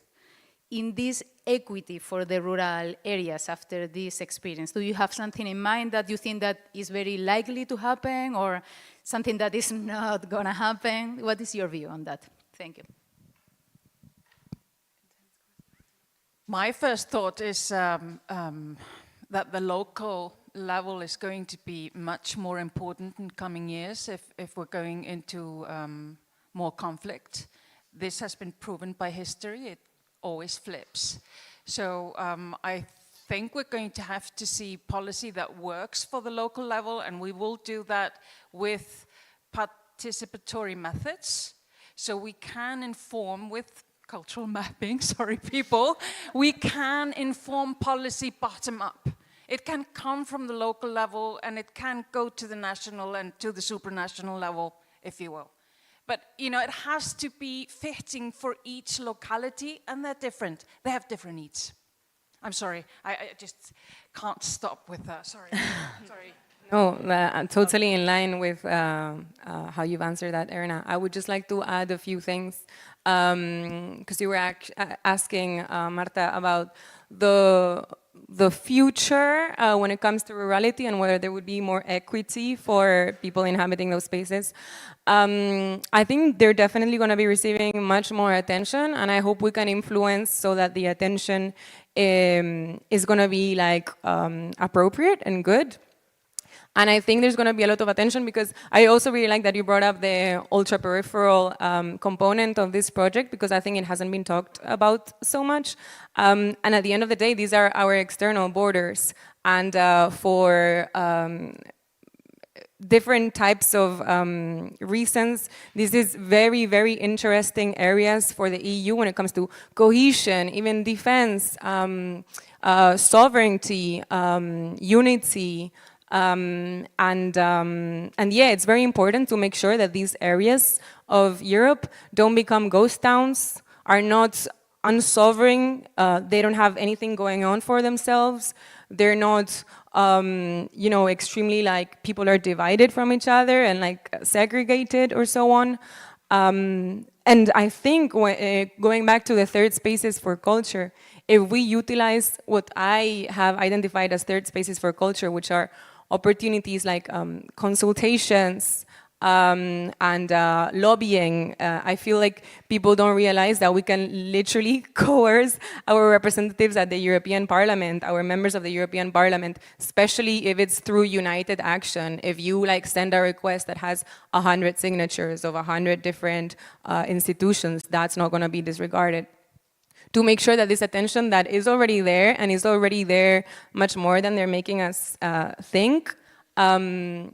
in this equity for the rural areas after this experience? Do you have something in mind that you think that is very likely to happen, or something that is not going to happen? What is your view on that? Thank you. My first thought is that the local level is going to be much more important in coming years if we're going into more conflict. This has been proven by history. It always flips. So I think we're going to have to see policy that works for the local level, and we will do that with participatory methods. So we can inform with cultural mapping, sorry people, we can inform policy bottom up. It can come from the local level, and it can go to the national and to the supranational level, if you will. But it has to be fitting for each locality, and they're different. They have different needs. I'm sorry, I just can't stop with that, sorry. Sorry. No, I'm totally in line with how you've answered that, Erna. I would just like to add a few things, because you were asking, Marta, about the future when it comes to rurality and whether there would be more equity for people inhabiting those spaces. I think they're definitely going to be receiving much more attention, and I hope we can influence so that the attention is going to be appropriate and good. And I think there's going to be a lot of attention, because I also really like that you brought up the ultra-peripheral component of this project, because I think it hasn't been talked about so much. And at the end of the day, these are our external borders. And for different types of reasons, this is very, very interesting areas for the EU when it comes to cohesion, even defense, sovereignty, unity. And yeah, it's very important to make sure that these areas of Europe don't become ghost towns, are not unsovereign, they don't have anything going on for themselves, they're not, extremely people are divided from each other and segregated or so on. And I think going back to the third spaces for culture, if we utilize what I have identified as third spaces for culture, which are opportunities like consultations and lobbying, I feel like people don't realize that we can literally coerce our representatives at the European Parliament, our members of the European Parliament, especially if it's through united action. If you send a request that has 100 signatures of 100 different institutions, that's not going to be disregarded. To make sure that this attention that is already there, and is already there much more than they're making us think, comes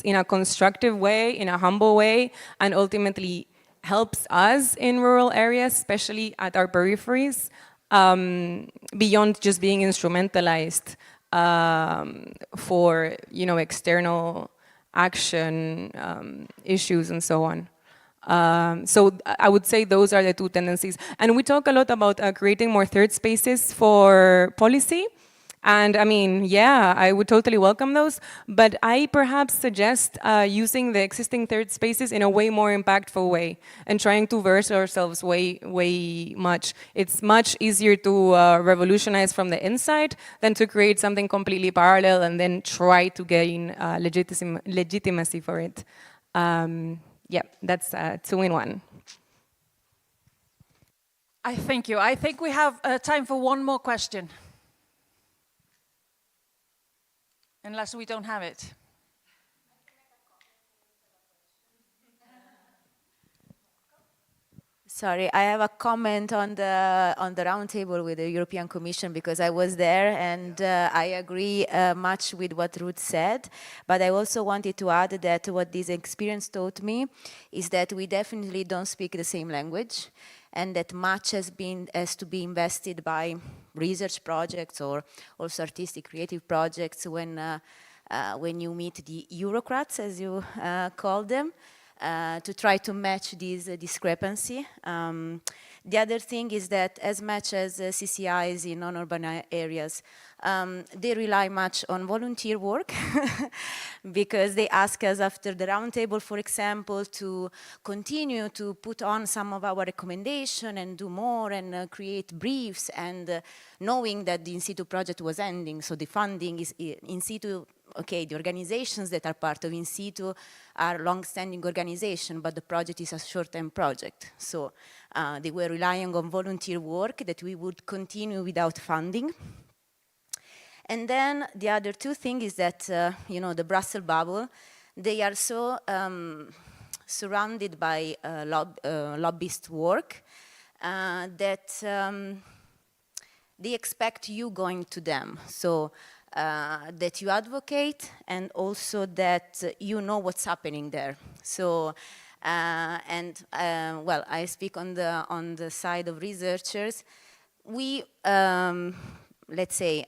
in a constructive way, in a humble way, and ultimately helps us in rural areas, especially at our peripheries, beyond just being instrumentalized for external action issues and so on. So I would say those are the two tendencies. And we talk a lot about creating more third spaces for policy. And I mean, yeah, I would totally welcome those. But I perhaps suggest using the existing third spaces in a way more impactful way and trying to verse ourselves way much. It's much easier to revolutionize from the inside than to create something completely parallel and then try to gain legitimacy for it. Yeah, that's 2 in 1. I thank you. I think we have time for one more question. Unless we don't have it. Sorry, I have a comment on the roundtable with the European Commission because I was there, and I agree much with what Ruth said. But I also wanted to add that what this experience taught me is that we definitely don't speak the same language, and that much has to be invested by research projects or also artistic creative projects when you meet the Eurocrats, as you call them. To try to match this discrepancy. The other thing is that as much as CCIs in non-urban areas, they rely much on volunteer work because they ask us after the roundtable, for example, to continue to put on some of our recommendations and do more and create briefs, and knowing that the in situ project was ending, so the funding is in situ. Okay, the organizations that are part of in situ are long-standing organizations, but the project is a short-term project. So they were relying on volunteer work that we would continue without funding. And then the other two things is that, the Brussels bubble, they are so surrounded by lobbyist work that they expect you going to them. So that you advocate and also that you know what's happening there. So, well, I speak on the side of researchers. We, let's say,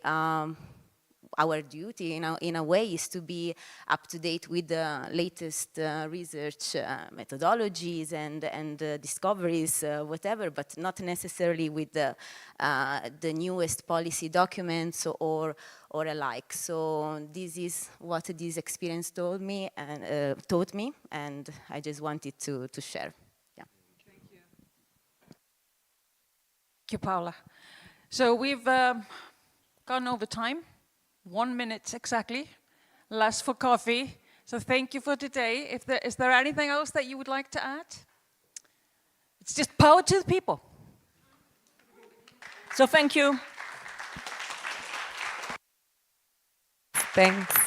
our duty in a way is to be up to date with the latest research methodologies and discoveries, whatever, but not necessarily with the newest policy documents or alike. So this is what this experience taught me, and I just wanted to share. Yeah. Thank you. Thank you, Paula. So we've gone over time. 1 minute exactly, last for coffee. So thank you for today. Is there anything else that you would like to add? It's just power to the people. So thank you. Thanks.